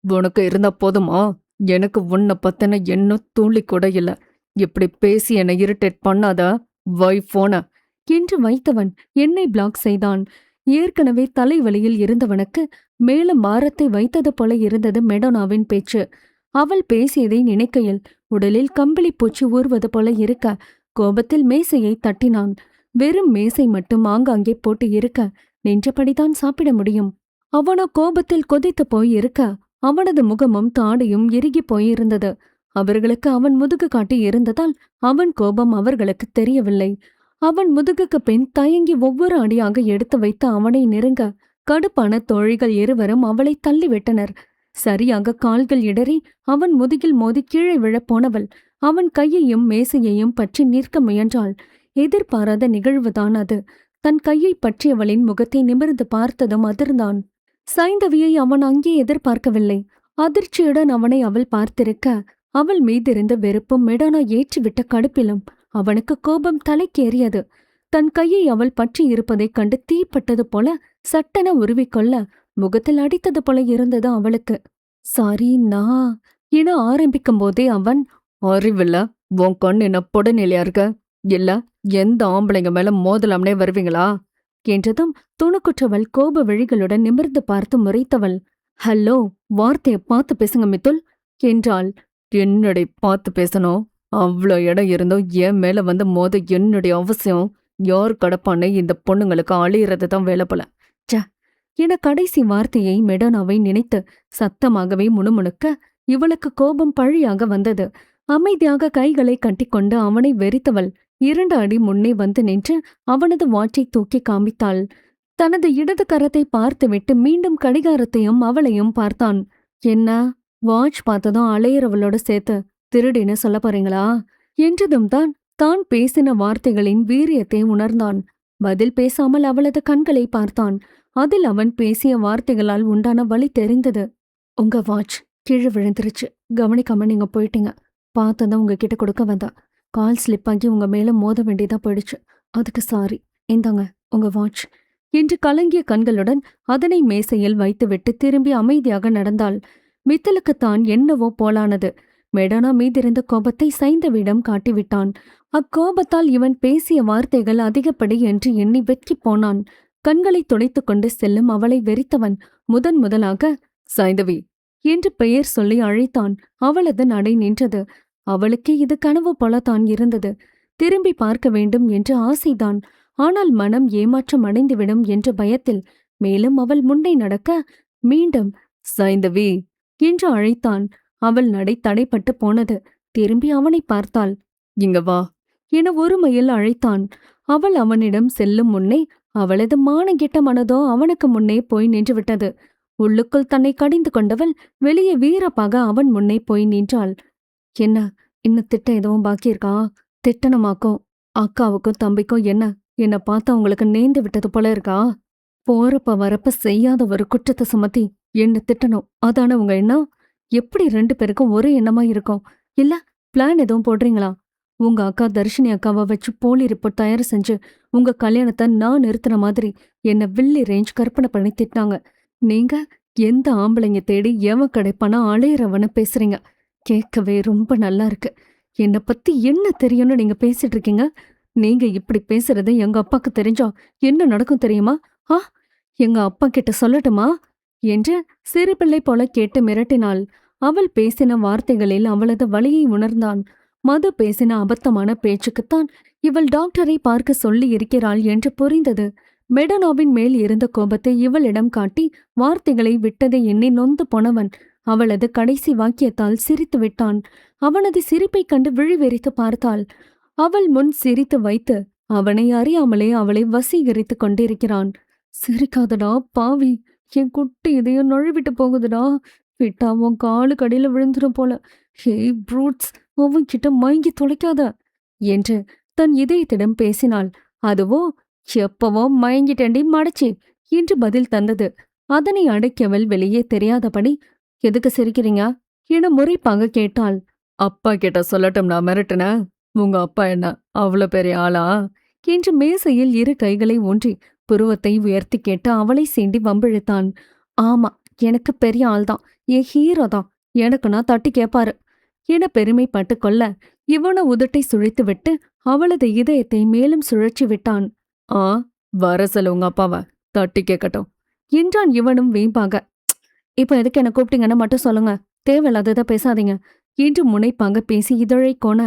[SPEAKER 1] உனக்கு இருந்தா போதுமா? எனக்கு உன்னை பத்தின எண்ணம் துளி கூட இல்ல. இப்படி பேசி என்னை இரிட்டேட் பண்ணாத. வை போன" என்று வைத்தவன் என்னை பிளாக் செய்தான். ஏற்கனவே தலைவலியில் இருந்தவனுக்கு மேலும் பாரத்தை வைத்தது போல இருந்தது மெடோனாவின் பேச்சு. அவள் பேசியதை நினைக்கையில் உடலில் கம்பளி பூச்சி ஊறுவது போல இருக்க கோபத்தில் மேசையை தட்டினான். வெறும் மேசை மட்டும் ஆங்காங்கே போட்டு இருக்க நின்றபடிதான் சாப்பிட முடியும். அவனோ கோபத்தில் கொதித்து போய் இருக்க அவனது முகமும் தாடியும் இறுகி போயிருந்தது. அவர்களுக்கு அவன் முதுகு காட்டி இருந்ததால் அவன் கோபம் அவர்களுக்கு தெரியவில்லை. அவன் முதுகுக்கு பின் தயங்கி ஒவ்வொரு அடியாக எடுத்து வைத்து அவனை நெருங்க கடுப்பான தோழிகள் இருவரும் அவளை தள்ளிவிட்டனர். சரியாக கால்கள் இடறி அவன் முதுகில் மோதி கீழே விழப்போனவள் அவன் கையையும் மேசையையும் பற்றி நிற்க முயன்றாள். எதிர்பாராத நிகழ்வுதான் அது. தன் கையை பற்றியவளின் முகத்தை நிமிர்ந்து பார்த்ததும் அதிர்ந்தான். சைந்தவியை அவன் அங்கே எதிர்பார்க்கவில்லை. அதிர்ச்சியுடன் அவனை அவள் பார்த்திருக்க, அவள் மீதிருந்த வெறுப்பும் மெடானா ஏற்றிவிட்ட கடுப்பிலும் அவனுக்கு கோபம் தலைக்கேறியது. தன் கையை அவள் பற்றி இருப்பதைக் கண்டு தீப்பட்டது போல சட்டென உருவிக்கொள்ள முகத்தில் அடித்தது போல இருந்தது அவளுக்கு. சாரி நான் என ஆரம்பிக்கும் போதே அவன், அறிவில்ல, உன் கண் என்ன பொடநிலையா இருக்க, இல்ல எந்த ஆம்பளைங்க மேல மோதலாம்னே வருவீங்களா என்றதும் துணுக்குற்றவள் கோப விழிகளுடன் நிமிர்ந்து பார்த்து முறைத்தவள். ஹலோ, வார்த்தைய பார்த்து பேசுங்க மித்துல் என்றாள். என்னடை பார்த்து பேசணும்? அவ்வளோ இடம் இருந்தோம் என் மேல வந்து மோத என்னுடைய அவசியம் யார் கடப்பான்னு இந்த பொண்ணுங்களுக்கு அழியறது தான் வேலை போல. ச என கடைசி வார்த்தையை மெடோனாவை நினைத்து சத்தமாகவே முணுமுணுக்க இவளுக்கு கோபம் பழியாக வந்தது. அமைதியாக கைகளை கட்டிக்கொண்டு அவனை வெறித்தவள் 2 அடி முன்னே வந்து நின்று அவனது வாட்சை தூக்கி காமித்தாள். தனது இடது கரத்தை பார்த்துவிட்டு மீண்டும் கடிகாரத்தையும் அவளையும் பார்த்தான். என்ன, வாட்ச் பார்த்ததும் அலையிறவளோட சேர்த்து திருடின்னு சொல்ல போறீங்களா என்றதும் தான் பேசின வார்த்தைகளின் வீரியத்தை உணர்ந்தான். பதில் பேசாமல் அவளது கண்களை பார்த்தான். அதில் அவன் பேசிய வார்த்தைகளால் உண்டான வலி தெரிந்தது. உங்க வாட்ச் கீழே விழுந்துருச்சு, கவனிக்காம நீங்க போயிட்டீங்க. பார்த்ததான் உங்ககிட்ட கொடுக்க வந்தா, கால் ஸ்லிப்பாகி உங்க மேல மோத வேண்டியதா போயிடுச்சு. அதுக்கு சாரி, இந்தாங்க உங்க வாட்ச் என்று கலங்கிய கண்களுடன் அதனை மேசையில் வைத்துவிட்டு திரும்பி அமைதியாக நடந்தாள். மித்தலுக்குத்தான் என்னவோ போலானது. மெடானா மீதிருந்த கோபத்தை சைந்தவிடம் காட்டிவிட்டான். அக்கோபத்தால் இவன் பேசிய வார்த்தைகள் அதிகப்படி என்று எண்ணி வெட்கிப் போனான். கண்களை துடைத்துக் கொண்டு செல்லும் அவளை வெறித்தவன் முதலாக சைந்தவி என்று பெயர் சொல்லி அழைத்தான். அவளது நடை நின்றது. அவளுக்கே இது கனவு போலத்தான் இருந்தது. திரும்பி பார்க்க வேண்டும் என்று ஆசைதான். ஆனால் மனம் ஏமாற்றம் அடைந்துவிடும் என்ற பயத்தில் மேலும் அவள் முன்னே நடக்க மீண்டும் சைந்தவி என்று அழைத்தான். அவள் நடை தடைப்பட்டு போனது. திரும்பி அவனை பார்த்தாள். இங்க வா என ஒருமையில் அழைத்தான். அவள் அவனிடம் செல்லும் முன்னே அவளது மானங்கெட்ட மனதோ அவனுக்கு முன்னே போய் நின்றுவிட்டது. உள்ளுக்குள் தன்னை கடிந்து கொண்டவள் வெளியே வீரப்பாக அவன் முன்னே போய் நின்றாள். என்ன, இன்னும் திட்டம் எதுவும் பாக்கியிருக்கா? திட்டனமாக்கும் அக்காவுக்கும் தம்பிக்கும் என்ன பார்த்தா உங்களுக்கு நேர்ந்து விட்டது போல இருக்கா? போறப்ப வரப்ப செய்யாத ஒரு குற்றத்தை சுமத்தி என்ன திட்டணும் அதான உங்க எண்ணம்? எப்படி 2 பேருக்கும் ஒரே எண்ணமா இருக்கும்? இல்ல பிளான் எதுவும் போடுறீங்களா? உங்க அக்கா தர்ஷினி அக்காவை வச்சு போலி ரிப்போர்ட் தயார் செஞ்சு உங்க கல்யாணத்தை நான் நிறுத்தின மாதிரி என்ன வில்லி ரேஞ்ச் கற்பனை பண்ணி திட்டாங்க. நீங்க எந்த ஆம்பளைங்க தேடி எவன் கிடைப்பானா அலையிறவன பேசுறீங்க. கேட்கவே ரொம்ப நல்லா இருக்கு. என்னை பத்தி என்ன தெரியும்னு நீங்க பேசிட்டு இருக்கீங்க? நீங்க இப்படி பேசுறது எங்க அப்பாக்கு தெரிஞ்சா என்ன நடக்கும் தெரியுமா? எங்க அப்பா கிட்ட சொல்லட்டுமா என்று சிறுபிள்ளை போல கேட்டு மிரட்டினாள். அவள் பேசின வார்த்தைகளில் அவளது வலியை உணர்ந்தான். மது பேசின அபத்தமான பேச்சுக்குத்தான் இவள் டாக்டரை பார்க்க சொல்லி இருக்கிறாள் என்று புரிந்தது. மெடனாவின் மேல் இருந்த கோபத்தை இவளிடம் காட்டி வார்த்தைகளை விட்டதை எண்ணி நொந்து போனவன் அவளது கடைசி வாக்கியத்தால் சிரித்து விட்டான். அவனது சிரிப்பைக் கண்டு விழிவெறித்து பார்த்தாள். அவள் முன் சிரித்து வைத்து அவனை அறியாமலே அவளை வசீகரித்துக் கொண்டிருக்கிறான். சிரிக்காதடா பாவி, என் குட்டி இதயம் நழுவிட்டு போகுதுடா. விட்டா உன் காலு கடையில விழுந்துடும் போல. ஹே ப்ரூட்ஸ், அவன்கிட்ட மயங்கி தொலைக்காத என்று தன் இதயத்திடம் பேசினாள். அதுவோ எப்பவோ மயங்கிட்டண்டி மடச்சி என்று பதில் தந்தது. அதனை அடைக்கவள் வெளியே தெரியாதபடி எதுக்கு சிரிக்கிறீங்க என முறைப்பாக கேட்டாள். அப்பா கிட்ட சொல்லட்டும் நான் மிரட்டுன? உங்க அப்பா என்ன அவ்வளோ பெரிய ஆளா என்று மேசையில் 2 கைகளை ஊன்றி புருவத்தை உயர்த்தி கேட்டு அவளை சீண்டி வம்பிழுத்தான். ஆமா, எனக்கு பெரிய ஆள்தான், என் ஹீரோ தான், எனக்கு நான் தட்டி கேப்பாரு என பெருமைப்பட்டு கொள்ள இவன உதட்டை சுழித்துவிட்டு அவளது இதயத்தை மேலும் சுழற்சி விட்டான். வர சொல்ல உங்க அப்பாவ தட்டி கேட்கட்டும் என்றான் இவனும் வீம்பாக. இப்ப எதுக்கு என்ன கூப்பிட்டீங்கன்னு மட்டும் சொல்லுங்க, தேவையில்லாததை பேசாதீங்க என்று முனைப்பாக பேசி இதழை கோண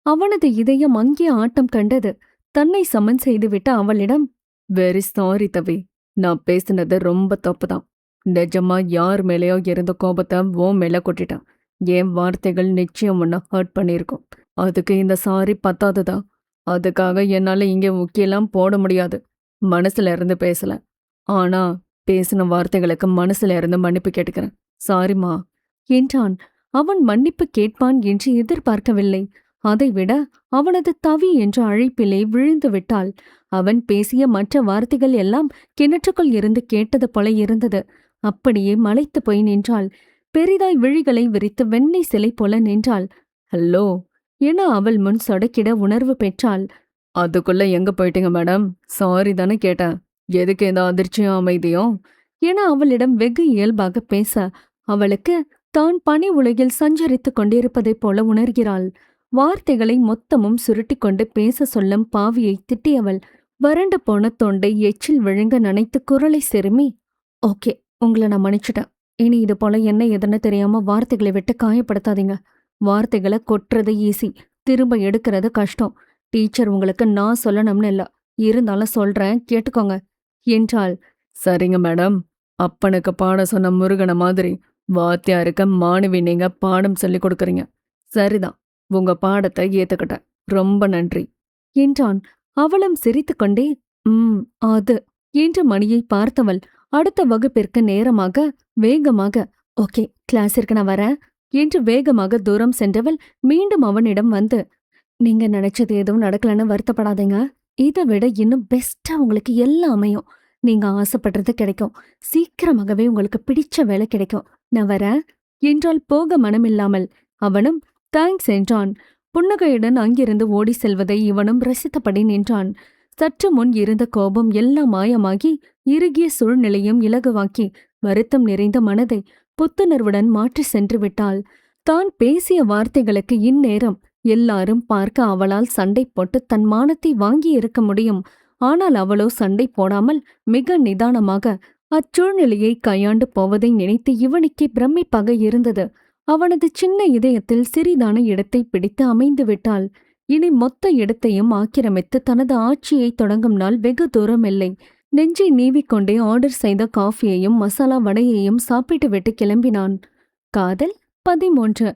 [SPEAKER 1] அவனது இதயம் அங்கே ஆட்டம் கண்டது. தன்னை சமன் செய்துவிட்ட அவளிடம், வெரி சாரி தவி, நான் பேசினது ரொம்ப தப்புதான். நிஜமா யார் மேலேயோ இருந்த கோபத்தை உன் மேல கொட்டிட்டான். என் வார்த்தைகள் நிச்சயம் ஒன்ன ஹர்ட் பண்ணியிருக்கோம். அதுக்கு இந்த சாரி பத்தாததா? அதுக்காக என்னால இங்கே முக்கியெல்லாம் போட முடியாது. மனசுல இருந்து பேசல. ஆனா பேசின வார்த்தைகளுக்கு மனசுல இருந்து மன்னிப்பு கேட்டுக்கிறேன். சாரிம்மா என்றான். அவன் மன்னிப்பு கேட்பான் என்று எதிர்பார்க்கவில்லை. அதைவிட அவனது தவி என்ற அழைப்பிலே விழுந்து விட்டாள். அவன் பேசிய மற்ற வார்த்தைகள் எல்லாம் கிணற்றுக்குள் இருந்து கேட்டது போல இருந்தது. அப்படியே மலைத்து போய் நின்றாள். பெரிதாய் விழிகளை விரித்து வெண்ணெய் சிலை போல நின்றாள். ஹலோ என அவள் முன் சொடக்கிட உணர்வு பெற்றாள். அதுக்குள்ள எங்க போயிட்டீங்க மேடம்? சாரி தானே கேட்டேன். எதுக்கு இந்த அதிர்ச்சியும் அமைதியும் என அவளிடம் வெகு இயல்பாக பேச அவளுக்கு தான் பனி உலகில் சஞ்சரித்துக் கொண்டிருப்பதைப் போல உணர்கிறாள். வார்த்தைகளை மொத்தமும் சுருட்டிக்கொண்டு பேச சொல்லும் பாவியை திட்டியவள் வறண்டு போன தொண்டை எச்சில் விழுங்க நனைத்து குரலை செருமி, ஓகே, உங்களை நான் மன்னிச்சிட்டேன். இனி இது போல என்ன எதுன்னு தெரியாம வார்த்தைகளை விட்டு காயப்படுத்தாதீங்க. வார்த்தைகளை கொட்டுறது ஈஸி, திரும்ப எடுக்கிறது கஷ்டம். டீச்சர் உங்களுக்கு நான் சொல்லணும்னு இல்ல, இருந்தாலும் சொல்றேன், கேட்டுக்கோங்க என்றாள். சரிங்க மேடம். அப்பனுக்கு பாடம் சொன்ன முருகனை மாதிரி வாத்தியாருக்கு மாணவி நீங்க பாடம் சொல்லி கொடுக்குறீங்க. சரிதான், உங்க பாடத்தை ஏத்துக்கிட்டேன். ரொம்ப நன்றி என்றான். அவளும் சிரித்துக்கொண்டே அது என்று மணியை பார்த்தவள் அடுத்த வகுப்பிற்கு நேரமாக வேகமாக ஓகே கிளாஸிற்கு நான் வரேன் என்று வேகமாக தூரம் சென்றவள் மீண்டும் அவனிடம் வந்து, நீங்க நினைச்சது எதுவும் நடக்கலன்னு வருத்தப்படாதீங்க. இதை விட இன்னும் பெஸ்டா உங்களுக்கு எல்லாம் அமையும். நீங்க ஆசைப்படுறது கிடைக்கும். சீக்கிரமாகவே உங்களுக்கு பிடிச்ச வேலை கிடைக்கும். நான் வரேன் என்றால் போக மனமில்லாமல். அவனும் தேங்க்ஸ் என்றான். புன்னகையுடன் அங்கிருந்து ஓடி செல்வதை இவனும் ரசித்தபடி நின்றான். சற்று முன் இருந்த கோபம் எல்லாம் மாயமாகி இறுகிய சூழ்நிலையும் இலகுவாக்கி வருத்தம் நிறைந்த மனதை புத்துணர்வுடன் மாற்றி சென்று விட்டாள். தான் பேசிய வார்த்தைகளுக்கு இந்நேரம் எல்லாரும் பார்க்க அவளால் சண்டை போட்டு தன் மானத்தை வாங்கி இருக்க முடியும். ஆனால் அவளோ சண்டை போடாமல் மிக நிதானமாக அச்சூழ்நிலையை கையாண்டு போவதை நினைத்து இவனுக்கே பிரமிப்பாக இருந்தது. அவனது சின்ன இதயத்தில் சிறிதான இடத்தை பிடித்து அமைந்து விட்டாள். இனி மொத்த இடத்தையும் ஆக்கிரமித்து தனது ஆட்சியை தொடங்கும் நாள் வெகு தூரமில்லை. நெஞ்சை நீவிக்கொண்டே ஆர்டர் செய்த காஃபியையும் மசாலா வடையையும் சாப்பிட்டு விட்டு கிளம்பினான். காதல் 13.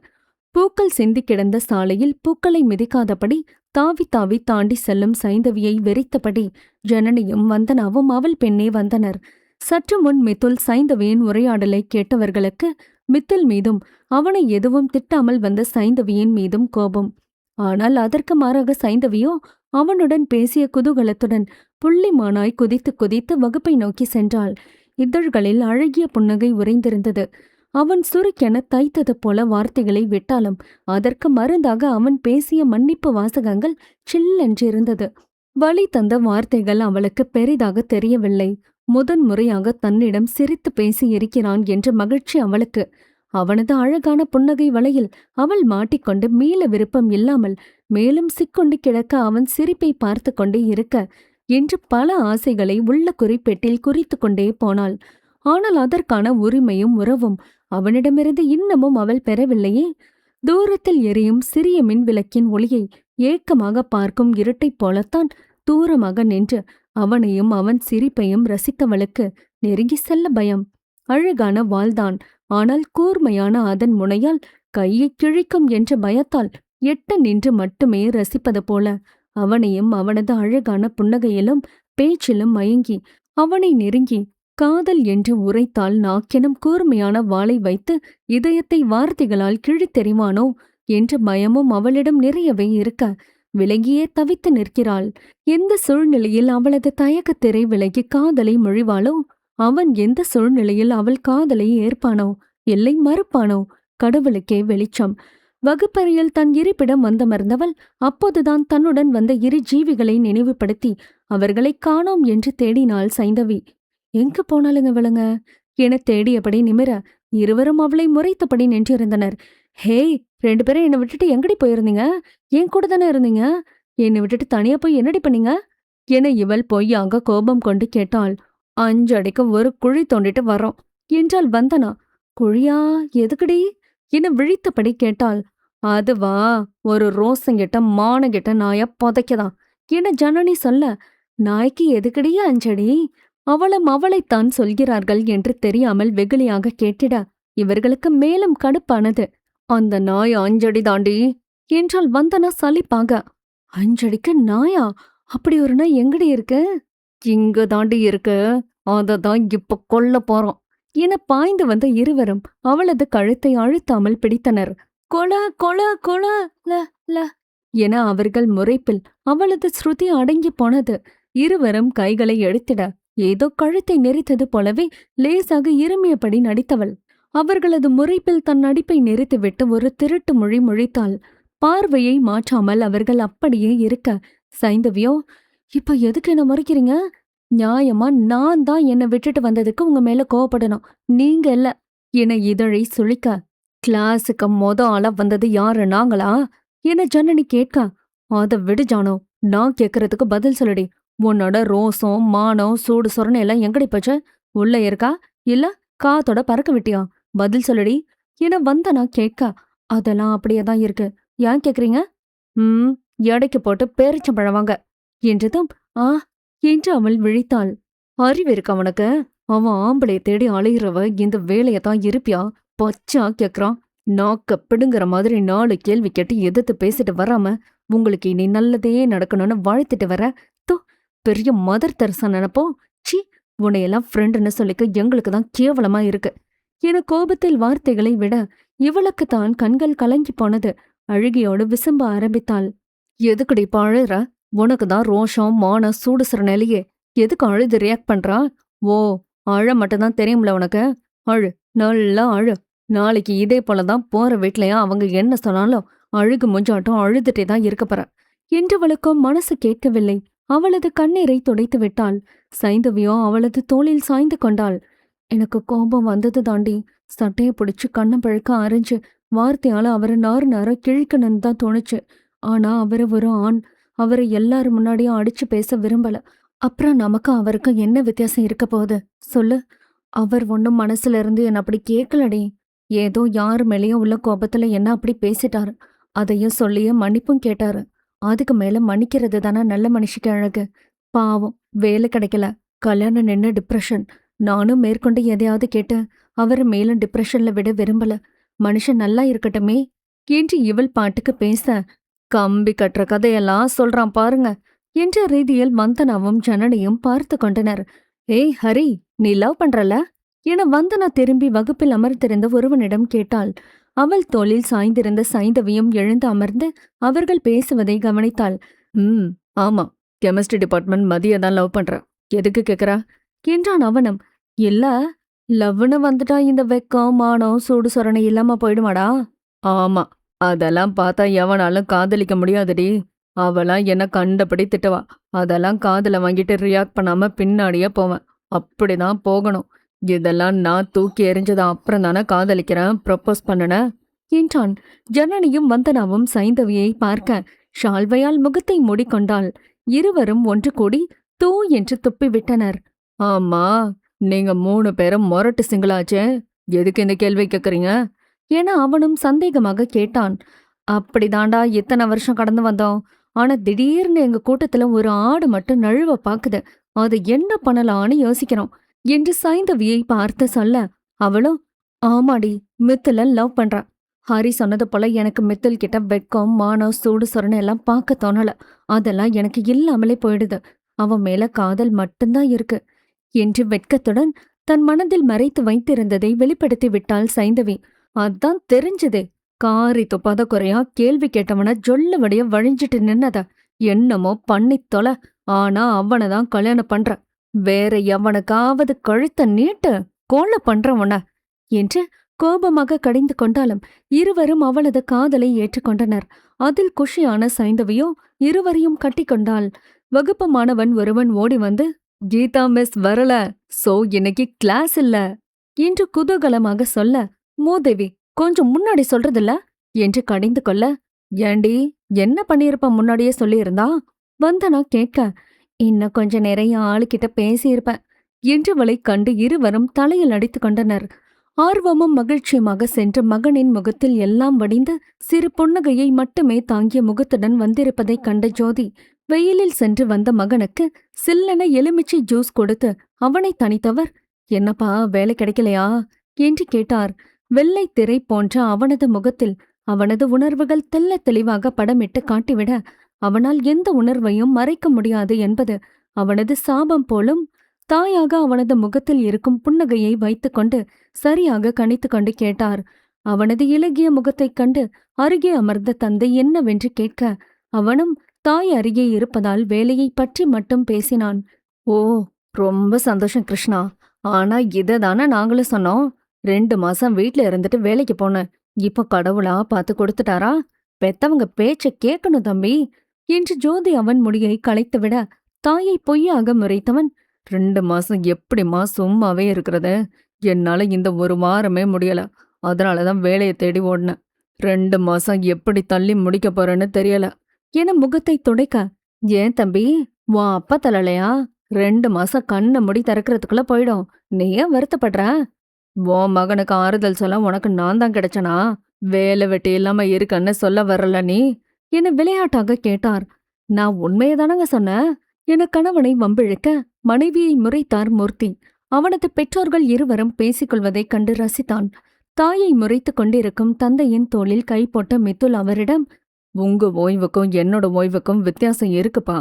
[SPEAKER 1] பூக்கள் சிந்தி கிடந்த சாலையில் பூக்களை மிதிக்காதபடி தாவி தாவி தாண்டி செல்லும் சைந்தவியை வெறித்தபடி ஜனனியும் வந்தனாவும் அவள் பெண்ணே வந்தனர். சற்று முன் மித்துல் சைந்தவியின் உரையாடலை கேட்டவர்களுக்கு மித்துல் மீதும் அவனை எதுவும் திட்டாமல் வந்த சைந்தவியின் மீதும் கோபம். ஆனால் அதற்கு மாறாக சைந்தவியோ அவனுடன் பேசிய குதூகலத்துடன் புள்ளிமானாய் குதித்து குதித்து வகுப்பை நோக்கி சென்றாள். இதழ்களில் அழகிய புன்னகை உறைந்திருந்தது. அவன் சுருக்கென தைத்தது போல வார்த்தைகளை விட்டாலும் அதற்கு மருந்தாக அவன் பேசிய மன்னிப்பு வாசகங்கள் சில்லென்றிருந்தது. வலி தந்த வார்த்தைகள் அவளுக்கு பெரிதாக தெரியவில்லை. முதன்முறையாக தன்னிடம் சிரித்து பேசி இருக்கிறான் என்ற மகிழ்ச்சி அவளுக்கு. அவனது அழகான புன்னகை வலையில் அவள் மாட்டிக்கொண்டு மீள விருப்பம் இல்லாமல் மேலும் சிக்கொண்டு கிடக்க அவன் சிரிப்பை பார்த்து கொண்டே இருக்க என்று பல ஆசைகளை உள்ள குறிப்பேட்டில் குறித்து கொண்டே போனாள். ஆனால் அதற்கான உரிமையும் உறவும் அவனிடமிருந்து இன்னமும் அவள் பெறவில்லையே. தூரத்தில் எரியும் சிறிய மின்விளக்கின் ஒளியை ஏக்கமாக பார்க்கும் இருட்டைப் போலத்தான் தூரமாக நின்று அவனையும் அவன் சிரிப்பையும் ரசித்தவளுக்கு நெருங்கி செல்ல பயம். அழகான வாள்தான், ஆனால் கூர்மையான அதன் முனையால் கையை கிழிக்கும் என்ற பயத்தால் எட்ட நின்று மட்டுமே ரசிப்பது போல அவனையும் அவனது அழகான புன்னகையிலும் பேச்சிலும் மயங்கி அவனை நெருங்கி காதல் என்று உரைத்தால் நாக்கெனும் கூர்மையான வாளை வைத்து இதயத்தை வார்த்தைகளால் கிழித்தெறிவானோ என்ற பயமும் அவளிடம் நிறையவே இருக்க விலகியே தவித்து நிற்கிறாள். எந்த சூழ்நிலையில் அவளது தயக்கத் திரை விலகி காதலை மொழிவாளோ, அவன் எந்த சூழ்நிலையில் அவள் காதலை ஏற்பானோ இல்லை மறுப்பானோ கடவுளுக்கே வெளிச்சம். வகுப்பறையில் தன் இருப்பிடம் வந்தமர்ந்தவள் அப்போதுதான் தன்னுடன் வந்த இரு ஜீவிகளை நினைவுபடுத்தி அவர்களை காணோம் என்று தேடினாள் சைந்தவி. எங்கு போனாலுங்க விளங்க என தேடியபடி நிமிர இருவரும் அவளை முறைத்தபடி நின்றிருந்தனர். ஹே, 2 பேரும் என்னை விட்டுட்டு எங்கடி போயிருந்தீங்க? என் கூட தானே இருந்தீங்க. என்னை விட்டுட்டு தனியா போய் என்னடி பண்ணீங்க என இவள் பொய்யாக கோபம் கொண்டு கேட்டாள். 5 அடிக்கு ஒரு குழி தோண்டிட்டு வரோம் என்றாள் வந்தனா. குழியா? எதுக்குடி என விழித்தபடி கேட்டாள். அதுவா, ஒரு ரோசங்கிட்ட மானங்கிட்ட நாய புதைக்கதான் என ஜனனி சொல்ல, நாய்க்கு எதுக்கடி 5 அடி? அவளும் அவளைத்தான் சொல்கிறார்கள் என்று தெரியாமல் வெகுளியாக கேட்டிட இவர்களுக்கு மேலும் கடுப்பானது. அந்த நாய் 5 அடி தாண்டி என்றால் வந்தனா சலிப்பாக. 5 அடிக்கு நாயா? அப்படி ஒரு நாய் எங்கடி இருக்கு? இங்க தாண்டி இருக்கு. அததான் இப்ப கொல்ல போறோம் என பாய்ந்து வந்த இருவரும் அவளது கழுத்தை அழுத்தாமல் பிடித்தனர். கொல கொல கொல ல ல என அவர்கள் முறைப்பில் அவளது ஸ்ருதி அடங்கி போனது. இருவரும் கைகளை எடுத்திட ஏதோ கழுத்தை நெரித்தது போலவே லேசாக இருமியபடி நடித்தவள் அவர்களது முறைப்பில் தன் நடிப்பை நிறுத்திவிட்டு ஒரு திருட்டு மொழி முழித்தாள். பார்வையை மாற்றாமல் அவர்கள் அப்படியே இருக்க சைந்தவியோ, இப்ப எதுக்கு என்ன மறைக்கிறீங்க? நியாயமா நான் தான் என்னை விட்டுட்டு வந்ததுக்கு உங்க மேல கோவப்படணும், நீங்க இல்ல என இதழை சுளிக்க. கிளாஸுக்கு ஆளா வந்தது யாரு, நாங்களா என ஜனனி கேட்க. அத விடு ஜானோ, நான் கேக்குறதுக்கு பதில் சொல்லுடி. உன்னோட ரோசம் மானம் சூடு சொரணை எல்லாம் எங்கடி போச்சு? உள்ள இருக்கா இல்ல காத்தோட பறக்க விட்டியா? பதில் சொல்லுடி என வந்தனா கேட்க. அதெல்லாம் அப்படியேதான் இருக்கு. ஏன் கேக்குறீங்க? எடைக்கு போட்டு பேரிச்சம்பழம் வாங்க என்றதும் ஆ என்று அவள் விழித்தாள். அறிவு இருக்கு அவனுக்கு? அவன் ஆம்பளைய தேடி அலையிறவ இந்த வேலையத்தான் இருப்பியா? பச்சா கேக்குறான். நாக்க பிடுங்குற மாதிரி 4 கேள்வி கேட்டு எதிர்த்து பேசிட்டு வராம உங்களுக்கு இனி நல்லதே நடக்கணும்னு வாழ்த்திட்டு வர. தோ, பெரிய மதர் தெரசா நினைப்போ. சி, உன்னையெல்லாம் ஃப்ரெண்டுன்னு சொல்லிக்க எங்களுக்கு தான் கேவலமா இருக்கு என கோபத்தில் வார்த்தைகளை விட இவளுக்குத்தான் கண்கள் கலங்கி போனது. அழுகியோடு விசும்ப ஆரம்பித்தாள். எதுக்குடி இப்ப அழுற? உனக்குதான் ரோஷம் மானம் சூடு நிலையே, எதுக்கு அழுது ரியாக்ட் பண்றா? ஓ, அழ மட்டும்தான் தெரியும்ல உனக்கு? அழு, நல்லா அழு. நாளைக்கு இதே போலதான் போற வீட்லயா அவங்க என்ன சொன்னாலும் அழுகு முஞ்சாட்டம் அழுதுட்டே தான் இருக்கப்பற என்றவளுக்கும் மனசு கேட்கவில்லை. அவளது கண்ணீரை துடைத்து விட்டாள். சைந்தவியோ அவளது தோளில் சாய்ந்து கொண்டாள். எனக்கு கோபம் வந்தது தாண்டி. சட்டையை பிடிச்சு கண்ணம் பழுக்க அரைஞ்சு வார்த்தையால அவரை நாறு கிழிக்கணும்னு தான் தோணுச்சு. ஆனா அவரு ஒரு ஆண். அவரை எல்லாரும் முன்னாடியும் அடிச்சு பேச விரும்பல. அப்புறம் நமக்கு அவருக்கு என்ன வித்தியாசம் இருக்க போகுது சொல்லு? அவர் ஒன்னும் மனசுல இருந்து என்ன அப்படி கேட்கலடி. ஏதோ யாரு மேலேயும் உள்ள கோபத்துல என்ன அப்படி பேசிட்டாரு. அதையும் சொல்லியே மன்னிப்பும் கேட்டாரு. அதுக்கு மேல மன்னிக்கிறது தானே நல்ல மனுஷிக்கு அழகு. பாவம், வேலை கிடைக்கல, கல்யாணம் நின்னு டிப்ரெஷன். நானும் மேற்கொண்டு எதையாவது கேட்டு அவரை மேலும் டிப்ரெஷன்ல விட விரும்பல. மனுஷன் நல்லா இருக்கட்டுமே என்று இவள் பாட்டுக்கு பேச, கம்பி கட்டுற கதையெல்லாம் சொல்றான் பாருங்க என்ற ரீதியில் வந்தனாவும் ஜனனியும் பார்த்து கொண்டனர். ஏய் ஹரி, நீ லவ் பண்றல என வந்தனா திரும்பி வகுப்பில் அமர்ந்திருந்த ஒருவனிடம் கேட்டாள். அவள் தோளில் சாய்ந்திருந்த சைந்தவியும் எழுந்து அமர்ந்து அவர்கள் பேசுவதை கவனித்தாள். ஆமா, கெமிஸ்ட்ரி டிபார்ட்மெண்ட் மதியதான் லவ் பண்ற. எதுக்கு கேக்குறா என்றான் அவனும். இல்ல, லவ்னு வந்துட்டா இந்த வெக்கம் மானம் சூடு சொரணை இல்லாம போயிடுமாடா? ஆமா, அதெல்லாம் பார்த்தா எவனாலும் காதலிக்க முடியாதுடி. அவளாம் என்ன கண்டபடி திட்டுவா. அதெல்லாம் காதுல வாங்கிட்டு ரியாக்ட் பண்ணாம பின்னாடியே போவேன். அப்படிதான் போகணும். இதெல்லாம் நான் தூக்கி எறிஞ்சத அப்புறம் தானே காதலிக்கிறேன், ப்ரப்போஸ் பண்ணன என்றான். ஜனனியும் வந்தனாவும் சைந்தவியை பார்க்க ஷால்வையால் முகத்தை மூடிக்கொண்டாள். இருவரும் ஒன்று கூடி தூ என்று துப்பிவிட்டனர். ஆமா, நீங்க 3 பேரும் மொரட்டு சிங்களாச்சே, எதுக்கு இந்த கேள்வி கேக்குறீங்க என அவனும் சந்தேகமாக கேட்டான். அப்படிதாண்டா இத்தனை வருஷம் கடந்து வந்தோம். ஆனா திடீர்னு எங்க கூட்டத்துல ஒரு ஆடு மட்டும் நழுவ பாக்குது. அது என்ன பண்ணலான்னு யோசிக்கிறோம் என்று சைந்தவியை பார்த்து சொல்ல, அவளும் ஆமாடி, மித்துல லவ் பண்றா. ஹரி சொன்னது போல எனக்கு மித்தில் கிட்ட வெக்கம் மானம் சூடு சொரணை எல்லாம் பார்க்க தோணல. அதெல்லாம் எனக்கு இல்லாமலே போயிடுது. அவன் மேல காதல் மட்டும்தான் இருக்கு என்று வெட்கத்துடன் தன் மனதில் மறைத்து வைத்திருந்ததை வெளிப்படுத்தி விட்டாள் சைந்தவி. அதான் தெரிஞ்சதே, காரி துப்பாத குறையா கேள்வி கேட்டவன ஜொல்லுவடைய வழிஞ்சிட்டு நின்னத. என்னமோ பண்ணித் தொலை, ஆனா அவனதான் கல்யாணம் பண்ற. வேற எவனுக்காவது கழுத்த நீட்டு கொலை பண்றவன என்று கோபமாக கடிந்து கொண்டாலும் இருவரும் அவளது காதலை ஏற்றுக்கொண்டனர். அதில் குஷியான சைந்தவியோ இருவரையும் கட்டிக்கொண்டாள். வகுப்பு மாணவன் ஒருவன் ஓடி வந்து, கீதா மிஸ் வரல, சோ இன்னைக்கு கிளாஸ் இல்ல என்று குதூகலமாக சொல்ல, மூதேவி கொஞ்சம் முன்னாடி சொல்றதில்ல என்று கடிந்து கொள்ள, ஏண்டி என்ன பண்ணியிருப்ப முன்னாடியே சொல்லியிருந்தா வந்தனா கேட்க, இன்னும் கொஞ்ச நேரம் ஆளுகிட்ட பேசியிருப்பேன் என்றவளை கண்டு இருவரும் தலையில் அடித்து கொண்டனர். ஆர்வமும் மகிழ்ச்சியுமாக சென்று மகனின் முகத்தில் எல்லாம் வடிந்து சிறு புன்னகையை மட்டுமே தாங்கிய முகத்துடன் வந்திருப்பதைக் கண்ட ஜோதி வெயிலில் சென்று வந்த மகனுக்கு சில்லென எலுமிச்சை ஜூஸ் கொடுத்து அவனை தனித்தவர், என்னப்பா வேலை கிடைக்கலையா என்று கேட்டார். வெள்ளை திரை போன்ற அவனது முகத்தில் அவனது உணர்வுகள் தெல்ல தெளிவாக படமிட்டு காட்டிவிட அவனால் எந்த உணர்வையும் மறைக்க முடியாது என்பது அவனது சாபம் போலும். தாயாக அவனது முகத்தில் இருக்கும் புன்னகையை வைத்துக்கொண்டு சரியாக கணித்து கொண்டு கேட்டார். அவனது இளகிய முகத்தைக் கண்டு அருகே அமர்ந்த தந்தை என்னவென்று கேட்க, அவனும் தாய் அருகே இருப்பதால் வேலையை பற்றி மட்டும் பேசினான். ஓ, ரொம்ப சந்தோஷம் கிருஷ்ணா. ஆனா இததானே நாங்களும் சொன்னோம். 2 மாசம் வீட்ல இருந்துட்டு வேலைக்கு போனேன். இப்ப கடவுளா பார்த்து கொடுத்துட்டாரா? பெத்தவங்க பேச்ச கேட்கணும் தம்பி என்று ஜோதி அவன் முடியை களைத்துவிட, தாயை பொய்யாக முறைத்தவன், 2 மாசம் எப்படிம்மா சும்மாவே இருக்கிறது? என்னால இந்த 1 வாரமே முடியல. அதனாலதான் வேலையை தேடி ஓடினேன். 2 மாசம் எப்படி தள்ளி முடிக்க போறேன்னு தெரியல என முகத்தை துடைக்க, ஏன் தம்பி, உன் அப்பா தலலையா? 2 மாசம் கண்ணை முடி திறக்கிறதுக்குள்ள போயிடும். நீ ஏன் வருத்தப்படுற? உன் மகனுக்கு ஆறுதல் சொல்ல உனக்கு நான் தான் கிடைச்சனா? வேலை வெட்டி இல்லாம இருக்கன்னு சொல்ல வரல நீ என விளையாட்டாக கேட்டார். நான் உண்மையதானங்க சொன்னேன் என கணவனை வம்பிழுக்க மனைவியை முறைத்தார் மூர்த்தி. அவனது பெற்றோர்கள் இருவரும் பேசிக்கொள்வதைக் கண்டு ரசித்தான். தாயை முறைத்துக் கொண்டிருக்கும் தந்தையின் தோளில் கை போட்ட மித்துல் அவரிடம், உங்க ஓய்வுக்கும் என்னோட ஓய்வுக்கும் வித்தியாசம் இருக்குப்பா.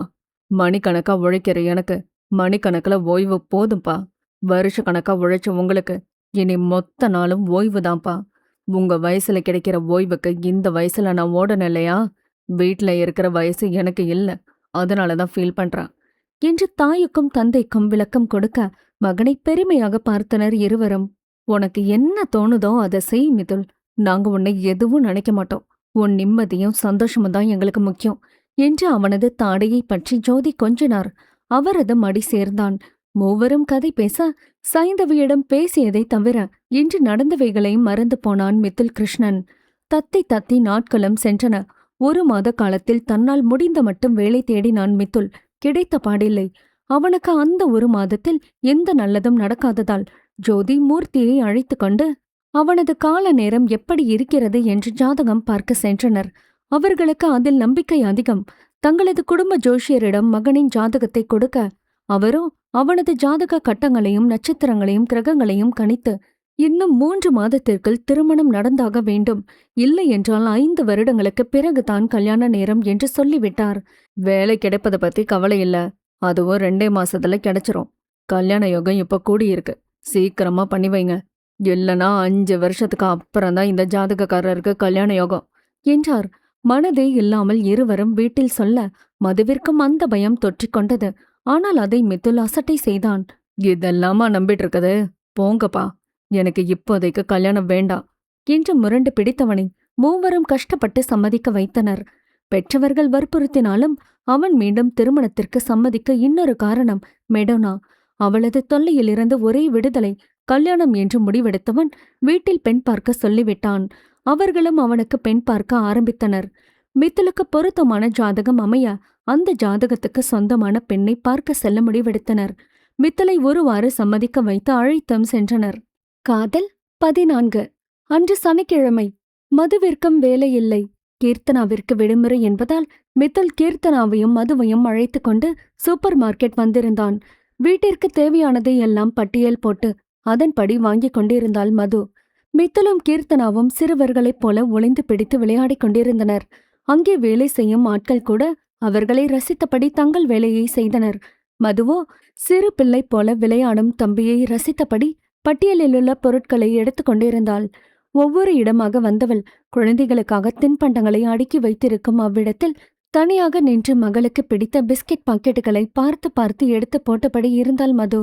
[SPEAKER 1] மணிக்கணக்கா உழைக்கிற எனக்கு மணிக்கணக்கில் ஓய்வு போதும்பா. வருஷ கணக்கா உழைச்ச உங்களுக்கு இனி மொத்த நாளும் ஓய்வுதான்ப்பா. உங்க வயசுல கிடைக்கிற ஓய்வுக்கு இந்த வயசுல நான் ஓடணும் இல்லையா? வீட்ல இருக்கிற வயசு எனக்கு இல்ல. அதனாலதான் ஃபீல் பண்றேன் என்று தாய்க்கும் தந்தைக்கும் விளக்கம் கொடுக்க, மகனை பெருமையாக பார்த்தனர் இருவரும். உனக்கு என்ன தோணுதோ அதை செய் மிதுல். நாங்க உன்னை எதுவும் நினைக்க மாட்டோம். உன் நிம்மதியும் சந்தோஷமும் தான் எங்களுக்கு முக்கியம் என்று அவனது தாடையை பற்றி ஜோதி கொஞ்சினார். அவரது மடி சேர்ந்தான். மூவரும் கதை பேச, சைந்தவியிடம் பேசியதை தவிர இன்று நடந்தவைகளை மறந்து போனான் மித்துல் கிருஷ்ணன். தத்தி தத்தி நாட்களும் சென்றன. 1 மாத காலத்தில் தன்னால் முடிந்த மட்டும் வேலை தேடினான் மித்துல். கிடைத்த பாடில்லை. அவனுக்கு அந்த 1 மாதத்தில் எந்த நல்லதும் நடக்காததால் ஜோதி மூர்த்தியை அழைத்து கொண்டு அவனது கால நேரம் எப்படி இருக்கிறது என்று ஜாதகம் பார்க்க சென்றனர். அவர்களுக்கு அதில் நம்பிக்கை அதிகம். தங்களது குடும்ப ஜோஷியரிடம் மகனின் ஜாதகத்தை கொடுக்க, அவரோ அவனது ஜாதக கட்டங்களையும் நட்சத்திரங்களையும் கிரகங்களையும் கணித்து, இன்னும் 3 மாதத்திற்குள் திருமணம் நடந்தாக வேண்டும், இல்லை என்றால் 5 வருடங்களுக்கு பிறகுதான் கல்யாண நேரம் என்று சொல்லிவிட்டார். வேலை கிடைப்பதை பத்தி கவலை இல்ல, அதுவும் 2 மாசத்துல கிடைச்சிரும். கல்யாண யோகம் இப்ப கூடியிருக்கு, சீக்கிரமா பண்ணி வைங்க. இல்லனா 5 வருஷத்துக்கு அப்புறம்தான் இந்த ஜாதகக்காரருக்கு கல்யாண யோகம் என்றார். மனதே இல்லாமல் இருவரும் வீட்டில் சொல்ல, மதுவிற்கும் அந்த பயம் தொற்றிக்கொண்டது. ஆனால் அதை மித்துல் அசட்டை செய்தான். இதெல்லாமா நம்பிட்டு இருக்குது? போங்கப்பா, எனக்கு இப்போதைக்கு கல்யாணம் வேண்டாம் என்று முரண்டு பிடித்தவனை மூவரும் கஷ்டப்பட்டு சம்மதிக்க வைத்தனர். பெற்றவர்கள் வற்புறுத்தினாலும் அவன் மீண்டும் திருமணத்திற்கு சம்மதிக்க இன்னொரு காரணம் மெடோனா. அவளது தொல்லையிலிருந்து ஒரே விடுதலை கல்யாணம் என்று முடிவெடுத்தவன் வீட்டில் பெண் பார்க்க சொல்லிவிட்டான். அவர்களும் அவனுக்கு பெண் பார்க்க ஆரம்பித்தனர். மித்துலுக்கு பொருத்தமான ஜாதகம் அமைய அந்த ஜாதகத்துக்கு சொந்தமான பெண்ணை பார்க்க செல்ல முடிவெடுத்தனர். மித்தலை ஒருவாறு சம்மதிக்க வைத்து அழைத்தும் சென்றனர். காதல் 14. அன்று சனிக்கிழமை. மதுவிற்கும் வேலையில்லை. கீர்த்தனாவிற்கு விடுமுறை என்பதால் மித்தல் கீர்த்தனாவையும் மதுவையும் அழைத்து கொண்டு சூப்பர் மார்க்கெட் வந்திருந்தான். வீட்டிற்கு தேவையானதை எல்லாம் பட்டியல் போட்டு அதன்படி வாங்கிக் கொண்டிருந்தாள் மது. மித்தலும் கீர்த்தனாவும் சிறுவர்களைப் போல ஒளிந்து பிடித்து விளையாடிக் கொண்டிருந்தனர். அங்கே வேலை செய்யும் ஆட்கள் கூட அவர்களை ரசித்தபடி தங்கள் வேலையை செய்தனர். மதுவோ சிறு பிள்ளை போல விளையாடும் தம்பியை ரசித்தபடி பட்டியலிலுள்ள பொருட்களை எடுத்துக் கொண்டிருந்தாள். ஒவ்வொரு இடமாக வந்தவள் குழந்தைகளுக்காக தின்பண்டங்களை அடுக்கி வைத்திருக்கும் அவ்விடத்தில் தனியாக நின்று மகளுக்கு பிடித்த பிஸ்கெட் பாக்கெட்டுகளை பார்த்து பார்த்து எடுத்து போட்டபடி இருந்தாள் மது.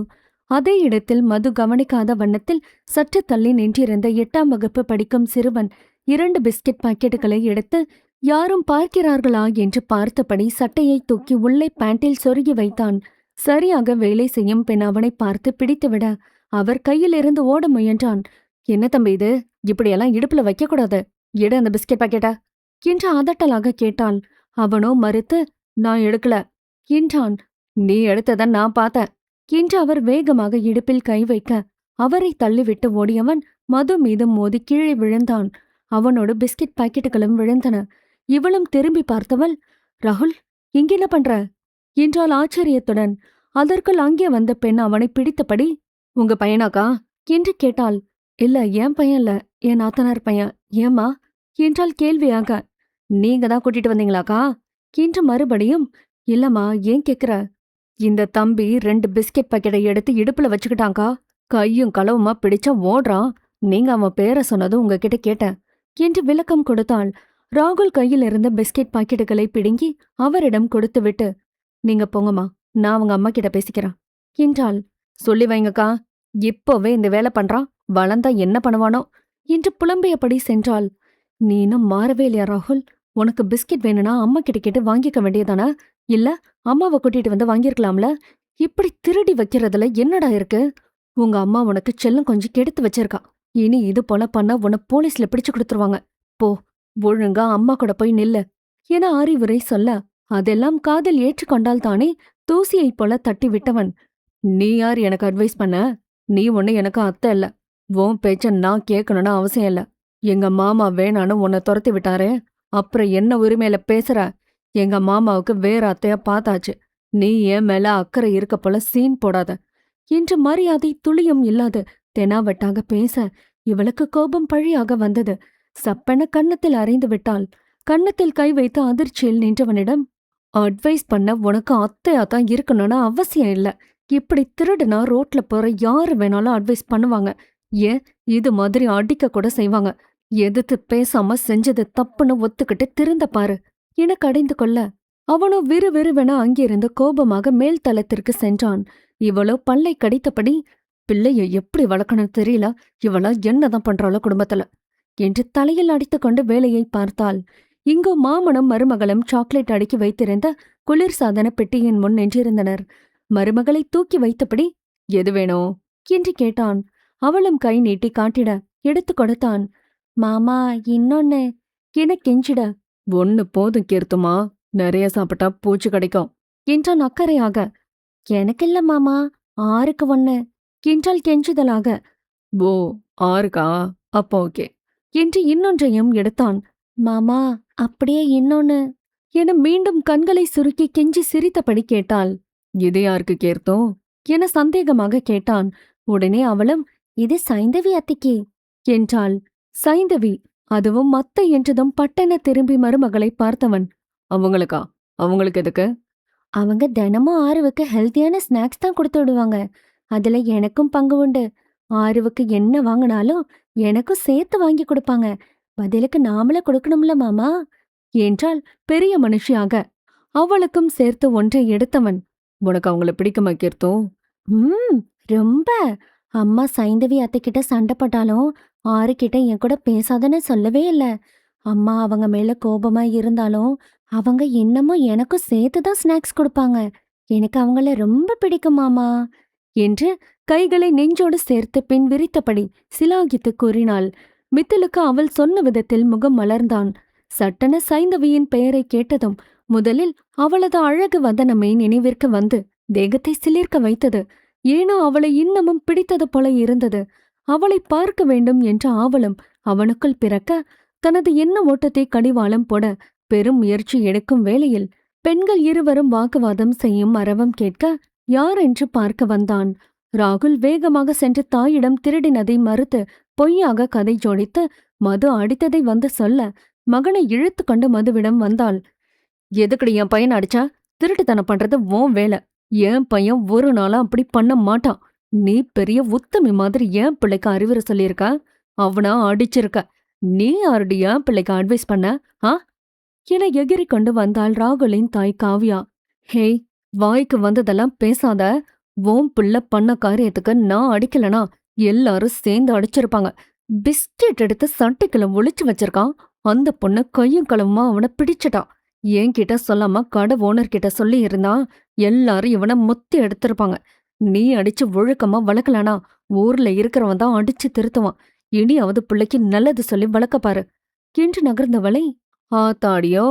[SPEAKER 1] அதே இடத்தில் மது கவனிக்காத வண்ணத்தில் சற்று தள்ளி நின்றிருந்த 8ஆம் வகுப்பு படிக்கும் சிறுவன் 2 பிஸ்கெட் பாக்கெட்டுகளை எடுத்து யாரும் பார்க்கிறார்களா என்று பார்த்தபடி சட்டையை தூக்கி உள்ளே பேண்டில் சொருகி வைத்தான். சரியாக வேலை செய்யும் பெண் அவனை பார்த்து பிடித்துவிட அவர் கையிலிருந்து ஓட முயன்றான். என்ன தம்பி இது, இப்படியெல்லாம் இடுப்புல வைக்கக்கூடாது, எடு அந்த பிஸ்கெட் பாக்கெட்டா என்று அதட்டலாக கேட்டாள். அவனோ மறுத்து, நான் எடுக்கல என்றான். நீ எடுத்தத நான் பார்த்தேன் என்று அவர் வேகமாக இடுப்பில் கை வைக்க அவரை தள்ளிவிட்டு ஓடியவன் மது மீது மோதி கீழே விழுந்தான். அவனோடு பிஸ்கெட் பாக்கெட்டுகளும் விழுந்தன. இவளும் திரும்பி பார்த்தவள், ராகுல், இங்கென்ன பண்ற என்றாள் ஆச்சரியத்துடன். அதற்குள் அங்கே வந்த பெண் அவனை பிடித்தபடி, உங்க பையனாக்கா என்று கேட்டாள். இல்ல, என் பையன் இல்ல, என் நாத்தனார் பையன். ஏம்மா என்றாள் கேள்வியாக. நீங்க தான் கூட்டிட்டு வந்தீங்களாக்கா என்று மறுபடியும், இல்லம்மா ஏன் கேக்குற? இந்த தம்பி 2 பிஸ்கெட் பாக்கெட்டை எடுத்து இடுப்புல வச்சுக்கிட்டாங்கா. கையும் களவுமா பிடிச்சா ஓடுறான். நீங்க அவன் பேரை சொன்னதும் உங்ககிட்ட கேட்டேன் என்று விளக்கம் கொடுத்தாள். ராகுல் கையில் இருந்த பிஸ்கெட் பாக்கெட்டுகளை பிடுங்கி அவரிடம் கொடுத்துவிட்டு, நீங்க போங்கம்மா, நான் அவங்க அம்மா கிட்ட பேசிக்கிறேன் என்றாள். சொல்லி வைங்கக்கா, இப்போவே இந்த வேலை பண்றான், வளர்ந்தா என்ன பண்ணுவானோ என்று புலம்பியபடி சென்றாள். நீ இன்னும் மாறவே இல்லையா ராகுல்? உனக்கு பிஸ்கெட் வேணும்னா அம்மா கிட்ட கேட்டு வாங்கிக்க வேண்டியதானே? இல்ல அம்மாவை கூட்டிட்டு வந்து வாங்கியிருக்கலாம்ல. இப்படி திருடி வைக்கிறதுல என்னடா இருக்கு? உங்க அம்மா உனக்கு செல்லம் கொஞ்சம் கெடுத்து வச்சிருக்கா. இனி இது போல பண்ணா உன்னை போலீஸ்ல பிடிச்சு கொடுத்துருவாங்க. போ, ஒழுங்கா அம்மா கூட போய் நில்லு என அறிவுரை சொல்ல, அதெல்லாம் காதில் ஏற்றுக்கொண்டால் தானே தூசியைப் போல தட்டி விட்டவன், நீ யார் எனக்கு அட்வைஸ் பண்ண? நீ ஒண்ணு எனக்கு அத்தை இல்ல. உன் பேச்ச நான் கேட்கணும்னு அவசியம் இல்ல. எங்க மாமா வேணான்னு உன்னை துரத்தி விட்டாரே, அப்புறம் என்ன உரிமையில பேசுற? எங்க மாமாவுக்கு வேற அத்தைய பார்த்தாச்சு. நீ என் மேல அக்கறை இருக்க போல சீன் போடாத என்று மரியாதை துளியும் இல்லாது தெனாவட்டாக பேச, இவளுக்கு கோபம் பழியாக வந்தது. சப்பென கன்னத்தில் அறைந்து விட்டாள். கன்னத்தில் கை வைத்து அதிர்ச்சியில் நின்றவனிடம், அட்வைஸ் பண்ண உனக்கு அத்தையாத்தான் இருக்கணும்னு அவசியம் இல்ல. இப்படி திருடுனா ரோட்ல போற யாரு வேணாலும் அட்வைஸ் பண்ணுவாங்க. ஏன் இது மாதிரி அடிக்க கூட செய்வாங்க. எதிர்த்து பேசாம செஞ்சது தப்புன்னு ஒத்துக்கிட்டு திருந்த பாரு என கடிந்து கொள்ள, அவனோ விறுவிறுவென அங்கிருந்து கோபமாக மேல் தளத்திற்கு சென்றான். இவளோ பல்லை கடித்தபடி, பிள்ளைய எப்படி வளர்க்கணும் தெரியல, இவளா என்னதான் பண்றாளோ குடும்பத்துல என்று தலையில் அடித்துக்கொண்டு வேலையை பார்த்தாள். இங்கோ மாமனும் மருமகளும் சாக்லேட் அடுக்கி வைத்திருந்த குளிர்சாதன பெட்டியின் முன் நின்றிருந்தனர். மருமகளை தூக்கி வைத்தபடி, எது வேணும் என்று கேட்டான். அவளும் கை நீட்டி காட்டிட எடுத்து கொடுத்தான். மாமா இன்னொன்னு என கெஞ்சிட, ஒன்னு போதும் கீர்த்துமா, நிறைய சாப்பிட்டா பூச்சி கிடைக்கும் என்றான் அக்கறையாக. எனக்கில்ல மாமா, 6க்கு 1 என்றால் கெஞ்சுதலாக. ஓ, 6கா? அப்போ ஓகே என்று இன்னொன்றையும் எடுத்தான். மாமா அப்படியே இன்னொன்னு என மீண்டும் கண்களை சுருக்கி கெஞ்சி சிரித்தபடி கேட்டாள். இது யாருக்கு கீர்த்தோம் என சந்தேகமாக கேட்டான். உடனே அவளும், இது சைந்தவி அத்திக்கு என்றாள். சைந்தவி, அதுவும் அத்தை என்றதும் பட்டென திரும்பி மருமகளை பார்த்தவன், அவங்களுக்கா? அவங்களுக்கு எதுக்கு? அவங்க தினமும் ஆறுவுக்கு ஹெல்த்தியான ஸ்நாக்ஸ் தான் கொடுத்து விடுவாங்க. அதுல எனக்கும் பங்கு உண்டு. ஆறுவுக்கு என்ன வாங்கினாலும் எனக்கும் சேர்த்து வாங்கி கொடுப்பாங்க. பதிலுக்கு நாமளே கொடுக்கணும்ல மாமா என்றால் பெரிய மனுஷியாக. அவளுக்கும் சேர்த்து ஒன்றை எடுத்தவன், உனக்கு அவங்கள பிடிக்குமா கீர்த்தோ? ரொம்ப. அம்மா சைந்தவி அத்தைக்கிட்ட சண்டை போட்டாலும் ஆறுகிட்ட என் கூட பேசாதன்னு சொல்லவே இல்ல. அம்மா அவங்க மேல கோபமா இருந்தாலும் அவங்க இன்னமும் எனக்கும் சேர்த்துதான் ஸ்நாக்ஸ் கொடுப்பாங்க. எனக்கு அவங்கள ரொம்ப பிடிக்கும் மாமா என்று கைகளை நெஞ்சோடு சேர்த்து பின் விரித்தபடி சிலாகித்து கூறினாள். மித்திலுக்கு அவள் சொன்ன விதத்தில் முகம் மலர்ந்தான். சட்டென சைந்தவியின் பெயரை கேட்டதும் முதலில் அவளது அழகு வதனமே நினைவிற்கு வந்து தேகத்தை சிலிர்க்க வைத்தது. ஏனோ அவளை இன்னமும் பிடித்தது போல இருந்தது. அவளை பார்க்க வேண்டும் என்ற ஆவலும் அவனுக்குள் பிறக்க, தனது எண்ண ஓட்டத்தை கடிவாளம் போட பெரும் முயற்சி எடுக்கும் வேளையில் பெண்கள் இருவரும் வாக்குவாதம் செய்யும் அரவம் கேட்க யார் என்று பார்க்க வந்தான். ராகுல் வேகமாக சென்று தாயிடம் திருடினதை மறுத்து பொய்யாக கதை ஜோடித்து மது அடித்ததை வந்து சொல்ல, மகனை இழுத்து கொண்டு மதுவிடம் வந்தாள். எதுக்கடி என் பையன் அடிச்சா? திருட்டுத்தனம் பண்றது உன் வேலை. என் பையன் ஒரு நாளா அப்படி பண்ண மாட்டான். நீ பெரிய உத்தமி மாதிரி என் பிள்ளைக்கு அறிவுரை சொல்லியிருக்க. அவனா அடிச்சிருக்க. நீ யாருடி என் பிள்ளைக்கு அட்வைஸ் பண்ண? என எகிரி கொண்டு வந்தாள் ராகுலின் தாய் காவ்யா. ஹேய், வாய்க்கு வந்ததெல்லாம் பேசாத. உன் பிள்ளை பண்ண காரியத்துக்கு நான் அடிக்கலனா எல்லாரும் சேர்ந்து அடிச்சிருப்பாங்க. பிஸ்கெட் எடுத்து சட்டைக்குள்ள ஒளிச்சு வச்சிருக்கான். அந்த பொண்ணு கையும் களவுமா அவனை பிடிச்சிட்டான். என்கிட்ட சொல்லாம கடை ஓனர்கிட்ட சொல்லி இருந்தா எல்லாரும் இவனை முத்தி எடுத்திருப்பாங்க. நீ அடிச்சு ஒழுக்கமா வளர்க்கலனா ஊர்ல இருக்கிறவன் தான் அடிச்சு திருத்துவான். இனியாவது பிள்ளைக்கு நல்லது சொல்லி வளர்க்க பாரு என்று நகர்ந்தவளை, ஆத்தாடியோ,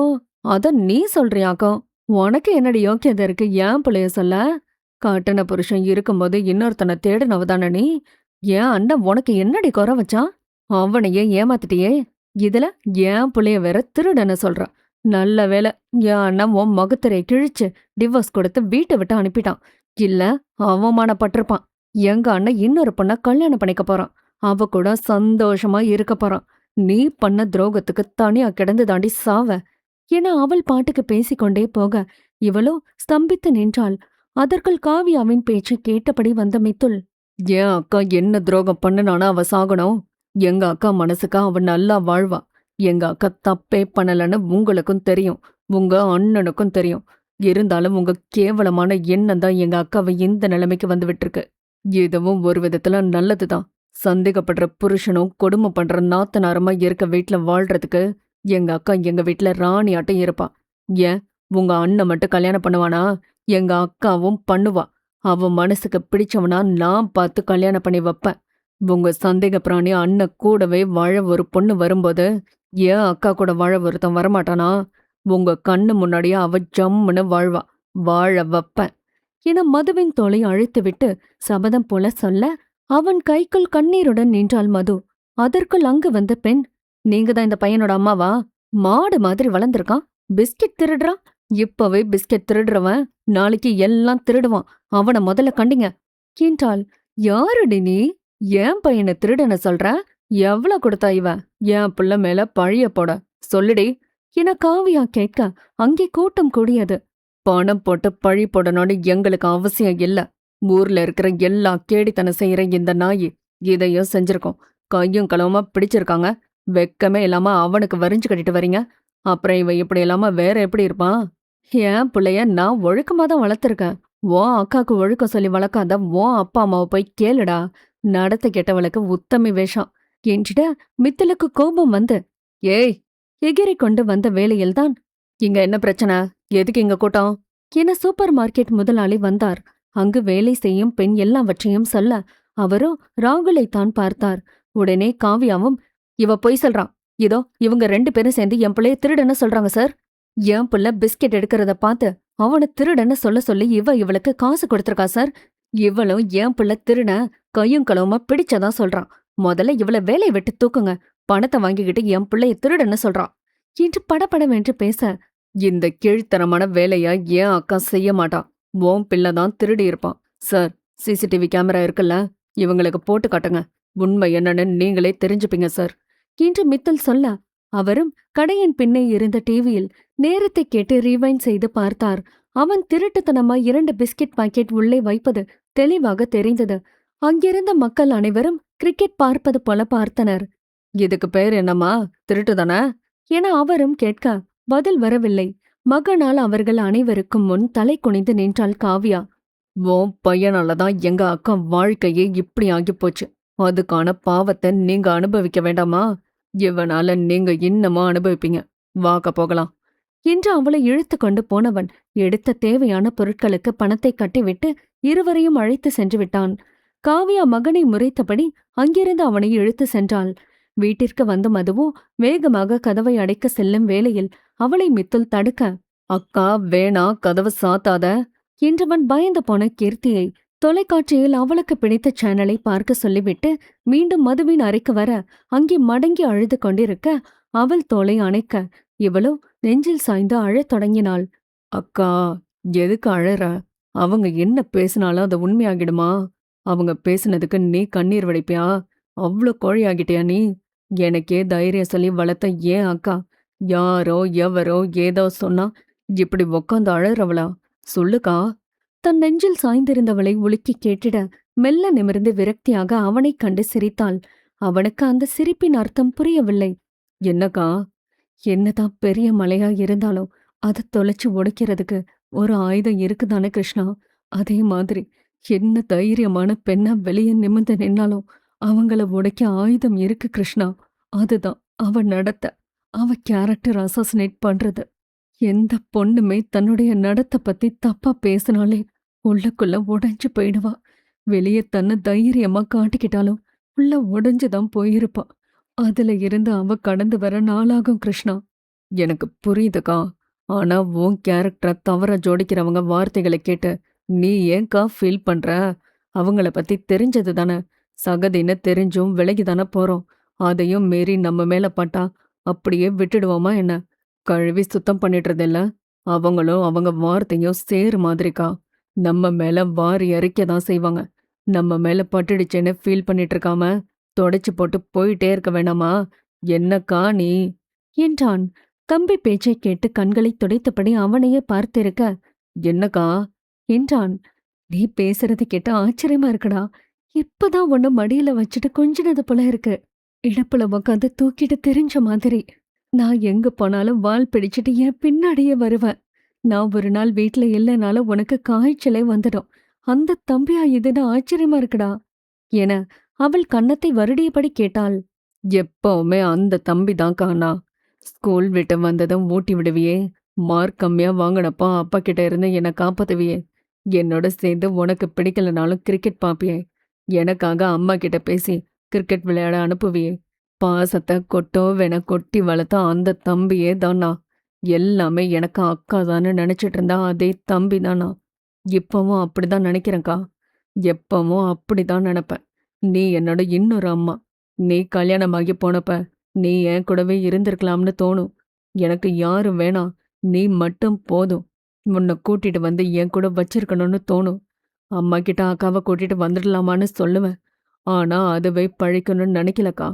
[SPEAKER 1] அத நீ சொல்றியாக்கும். உனக்கு என்னடி யோக்கியதை இருக்கு ஏன் பிள்ளைய சொல்ல? காட்டின புருஷன் இருக்கும்போது இன்னொருத்தனை தேடினவதான நீ. என் அண்ணன் உனக்கு என்னடி குறை வச்சான்? அவனையே ஏமாத்திட்டியே. இதுல என் பிள்ளைய வேற திருடன சொல்ற. நல்ல வேலை, என் அண்ணன் உன் முகத்திரையை கிழிச்சு டிவோர்ஸ் கொடுத்து வீட்டை விட்டு அனுப்பிட்டான். இல்ல அவமானப்பட்டிருப்பான். எங்க அண்ணன் இன்னொரு பொண்ண கல்யாணம் பண்ணிக்க போறான். அவ கூட சந்தோஷமா இருக்க போறான். நீ பண்ண துரோகத்துக்கு தனியா கிடந்து தாண்டி சாவ என அவள் பாட்டுக்கு பேசிக்கொண்டே போக இவளோ ஸ்தம்பித்து நின்றாள். அதற்குள் காவியாவின் பேச்சை கேட்டபடி வந்த மித்துல், ஏன் அக்கா என்ன துரோகம் பண்ணுனானா அவ சாகணும்? எங்க அக்கா மனசுக்கு அவ நல்லா வாழ்வா. எங்க அக்கா தப்பே பண்ணலன்னு உங்களுக்கும் தெரியும், உங்க அண்ணனுக்கும் தெரியும். இருந்தாலும் உங்க கேவலமான எண்ணம் தான் எங்க அக்காவை இந்த நிலைமைக்கு வந்து விட்டுருக்கு. இதுவும் ஒரு விதத்துல நல்லதுதான். சந்தேகப்படுற புருஷனும் கொடுமை பண்ற நாத்தனாரமா இருக்க வீட்ல வாழ்றதுக்கு எங்க அக்கா எங்க வீட்ல ராணி ஆட்டம் இருப்பா. ஏன் உங்க அண்ணன் மட்டும் கல்யாணம் பண்ணுவானா? எங்க அக்காவும் பண்ணுவா. அவ மனசுக்கு பிடிச்சவனா நான் பார்த்து கல்யாணம் பண்ணி வைப்பேன். உங்க சந்தேக பிராணி அண்ணன் கூடவே வாழ ஒரு பொண்ணு வரும்போது ஏன் அக்கா கூட வாழ ஒருத்தன் வரமாட்டானா? உங்க கண்ணு முன்னாடியே அவ ஜம்முன்னு வாழ்வா. வாழ வைப்பேன் என மதுவின் தோளை அழைத்துவிட்டு சபதம் போல சொல்ல அவன் கைக்குள் கண்ணீருடன் நின்றாள் மது. அதற்குள் அங்கு வந்த பெண், நீங்க தான் இந்த பையனோட அம்மாவா? மாடு மாதிரி வளர்ந்திருக்கான், பிஸ்கெட் திருடுறான். இப்பவே பிஸ்கெட் திருடுறவன் நாளைக்கு எல்லாம் திருடுவான். அவனை முதல்ல கண்டிங்க என்றாள். யாருடி நீ? ஏன் பையனை திருடன சொல்ற? எவ்வளவு கொடுத்தா இவ? என் புள்ள மேல பழிய போட சொல்லுடி என காவியா கேட்க அங்கே கூட்டம் கூடியது. பணம் போட்டு பழி போடணும்னு எங்களுக்கு அவசியம் இல்ல. ஊர்ல இருக்கிற எல்லா கேடித்தனம் செய்யற இந்த நாயி இதையும் செஞ்சிருக்கோம். கையும் களவுமா பிடிச்சிருக்காங்க. வெக்கமே இல்லாம அவனுக்கு வரிஞ்சு கட்டிட்டு வரீங்க. அப்புறம் இவன் இப்படி இல்லாம வேற எப்படி இருப்பான்? என் பிள்ளைய நான் ஒழுக்கமா தான் வளர்த்துருக்கேன். உன் அக்காக்கு ஒழுக்கம் சொல்லி வளர்க்காத உன் அப்பா அம்மாவை போய் கேளுடா. நடத்த கெட்டவளுக்கு உத்தமி வேஷம் என்றிட மித்தலுக்கு கோபம் வந்து, ஏய், எகிரி கொண்டு வந்த வேளையில்தான், இங்க என்ன பிரச்சனை? எதுக்கு இங்க கூட்டம் என சூப்பர் மார்க்கெட் முதலாளி வந்தார். அங்கு வேலை செய்யும் பெண் எல்லாவற்றையும் சொல்ல அவரோ ராகுலைத்தான் பார்த்தார். உடனே காவியாவும், இவ பொய் சொல்றான். இதோ இவங்க 2 பேரும் சேர்ந்து என் பிள்ளைய திருடன்னு சொல்றாங்க சார். என் புள்ள பிஸ்கெட் எடுக்கிறத பார்த்து அவனை திருடன்னு சொல்ல சொல்லி இவளுக்கு காசு கொடுத்திருக்கா சார். இவளும் என் புள்ள திருட கையும் களவுமா பிடிச்சதா சொல்றான். முதல்ல இவள வேலையை விட்டு தூக்குங்க. பணத்தை வாங்கிக்கிட்டு என் பிள்ளைய திருடன்னு சொல்றான் என்று படபடவென்று பேச, இந்த கீழ்த்தரமான வேலைய ஏன் அக்கா செய்ய மாட்டா? உன் பிள்ளைதான் திருடி இருப்பான். சார், சிசிடிவி கேமரா இருக்குல்ல, இவங்களுக்கு போட்டு காட்டுங்க. உண்மை என்னன்னு நீங்களே தெரிஞ்சுப்பீங்க சார் என்று மித்தல் சொல்ல அவரும் கடையின் பின்னே இருந்த டிவியில் நேரத்தை கேட்டு ரீவைண்ட் செய்து பார்த்தார். அவன் திருட்டுத்தனமா 2 பிஸ்கெட் பாக்கெட் உள்ளே வைப்பது தெளிவாக தெரிந்தது. அங்கிருந்த மக்கள் அனைவரும் கிரிக்கெட் பார்ப்பது போல பார்த்தனர். இதுக்கு பேர் என்னம்மா, திருட்டுதானே என அவரும் கேட்க பதில் வரவில்லை. மகனால் அவர்கள் அனைவருக்கும் முன் தலை குனிந்து நின்றாள் காவ்யா. உன் பையனாலதான் எங்க அக்கா வாழ்க்கையே இப்படி ஆகிப்போச்சு. அதுக்கான பாவத்தை நீங்க அனுபவிக்க வேண்டாமா? இவனால நீங்க இன்னமும் அனுபவிப்பீங்க. வாக்க போகலாம் என்று அவளை இழுத்து கொண்டு போனவன் எடுத்த தேவையான பொருட்களுக்கு பணத்தை கட்டிவிட்டு இருவரையும் அழைத்து சென்று விட்டான். காவியா மகனை முறைத்தபடி அங்கிருந்து அவனை இழுத்து சென்றாள். வீட்டிற்கு வந்த மதுவோ வேகமாக கதவை அடைக்க செல்லும் வேளையில் அவளை மித்துல் தடுக்க, அக்கா வேணா, கதவு சாத்தாத என்றவன் பயந்து போன கீர்த்தியை தொலைக்காட்சியில் அவளுக்கு பிடித்த சேனலை பார்க்க சொல்லிவிட்டு மீண்டும் மதுவின் அறைக்கு வர அங்கே மடங்கி அழுது கொண்டிருக்க அவள் தோளை அணைக்க இவளோ நெஞ்சில் சாய்ந்து அழத் தொடங்கினாள். அக்கா, எதுக்கு அழற? அவங்க என்ன பேசினாலும் அது உண்மையாகிடுமா? அவங்க பேசினதுக்கு நீ கண்ணீர் வடிப்பியா? அவ்ளோ கோழையாகிட்டியா நீ? எனக்கே தைரியம் சொல்லி வளர்த்த ஏன் அக்கா யாரோ எவரோ ஏதோ சொன்னா இப்படி உக்காந்து அழறவளா? சொல்லுக்கா. தன் நெஞ்சில் சாய்ந்திருந்தவளை உலுக்கி கேட்டிட மெல்ல நிமிர்ந்து விரக்தியாக அவனைக் கண்டு சிரித்தாள். அவனுக்கு அந்த சிரிப்பின் அர்த்தம் புரியவில்லை. என்னக்கா? என்னதான் பெரிய மலையா இருந்தாலும் அதை தொலைச்சு உடைக்கிறதுக்கு ஒரு ஆயுதம் இருக்குதானே கிருஷ்ணா? அதே மாதிரி என்ன தைரியமான பெண்ணா வெளியே நிமிர்ந்து நின்னாலும் அவங்கள உடைக்க ஆயுதம் இருக்கு கிருஷ்ணா. அதுதான் அவ நடத்த, அவ கேரக்டர் அசாசினேட் பண்றது. எந்த பொண்ணுமே தன்னுடைய நடத்த பத்தி தப்பா பேசினாலே உள்ளுக்குள்ள உடைஞ்சு போயிடுவா. வெளியே தன்னை தைரியமா காட்டிக்கிட்டாலும் உள்ள உடைஞ்சுதான் போயிருப்பா. அதுல இருந்து அவ கடந்து வர நாளாகும் கிருஷ்ணா. எனக்கு புரியுதுக்கா. ஆனா உன் கேரக்டரை தவற ஜோடிக்கிறவங்க வார்த்தைகளை கேட்டு நீ ஏன்கா ஃபீல் பண்ற? அவங்கள பத்தி தெரிஞ்சது தானே. சகதின்னு தெரிஞ்சும் விலகிதானே போறோம். அதையும் மீறி நம்ம மேல பட்டா அப்படியே விட்டுடுவோமா என்ன? கழுவி சுத்தம் பண்ணிடுறதில்ல. அவங்களும் அவங்க வார்த்தையும் சேரு மாதிரிக்கா. நம்ம மேல வாரி அரிக்கதான் செய்வாங்க. நம்ம மேல பட்டுடுச்சேன்னு ஃபீல் பண்ணிட்டு இருக்காம தொடச்சு போட்டு போயிட்டே இருக்க வேணாமா? என்னக்கா நீ என்றான். தம்பி பேச்சை கேட்டு கண்களை துடைத்தபடி அவனையே பார்த்திருக்க, என்னக்கா என்றான். நீ பேசுறது கேட்டு ஆச்சரியமா இருக்குடா. இப்பதான் உன்ன மடியில வச்சுட்டு கொஞ்சினது போல இருக்கு. இடுப்புல உக்காந்து தூக்கிட்டு திரிஞ்ச மாதிரி. நான் எங்க போனாலும் வால் பிடிச்சிட்டு என் பின்னாடியே வருவேன். நான் ஒரு நாள் வீட்ல இல்லைனாலும் உனக்கு காய்ச்சலே வந்துடும். அந்த தம்பியா இதுன்னு ஆச்சரியமா இருக்குடா என அவள் கன்னத்தை வருடியபடி கேட்டாள். எப்பவுமே அந்த தம்பி தான் காணா. ஸ்கூல் விட்டு வந்ததும் ஊட்டி விடுவியே, மார்க் கம்மியா வாங்கினப்போ அப்பா கிட்ட இருந்து என்னை காப்பாத்துவியே, என்னோட சேர்ந்து உனக்கு பிடிக்கலனாலும் கிரிக்கெட் பாப்பியே, எனக்காக அம்மா கிட்ட பேசி கிரிக்கெட் விளையாட அனுப்புவியே, பாசத்தை கொட்டோ வேண கொட்டி வளர்த்த அந்த தம்பியே தானா. எல்லாமே எனக்கு அக்கா தானே நினைச்சிட்டு இருந்தா அதே தம்பி தானா. இப்பவும் அப்படிதான் நினைக்கிறேன்க்கா. எப்பவும் அப்படிதான் நினைப்பேன். நீ என்னோட இன்னொரு அம்மா. நீ கல்யாணமாகி போனப்ப நீ என் கூடவே இருந்திருக்கலாம்னு தோணும். எனக்கு யாரும் வேணாம், நீ மட்டும் போதும். உன்னை கூட்டிட்டு வந்து என் கூட வச்சிருக்கணும்னு தோணும். அம்மா கிட்ட அக்காவை கூட்டிட்டு வந்துடலாமான்னு சொல்லுவேன். ஆனா அதுவே பழிக்கணும்னு நினைக்கலக்கா.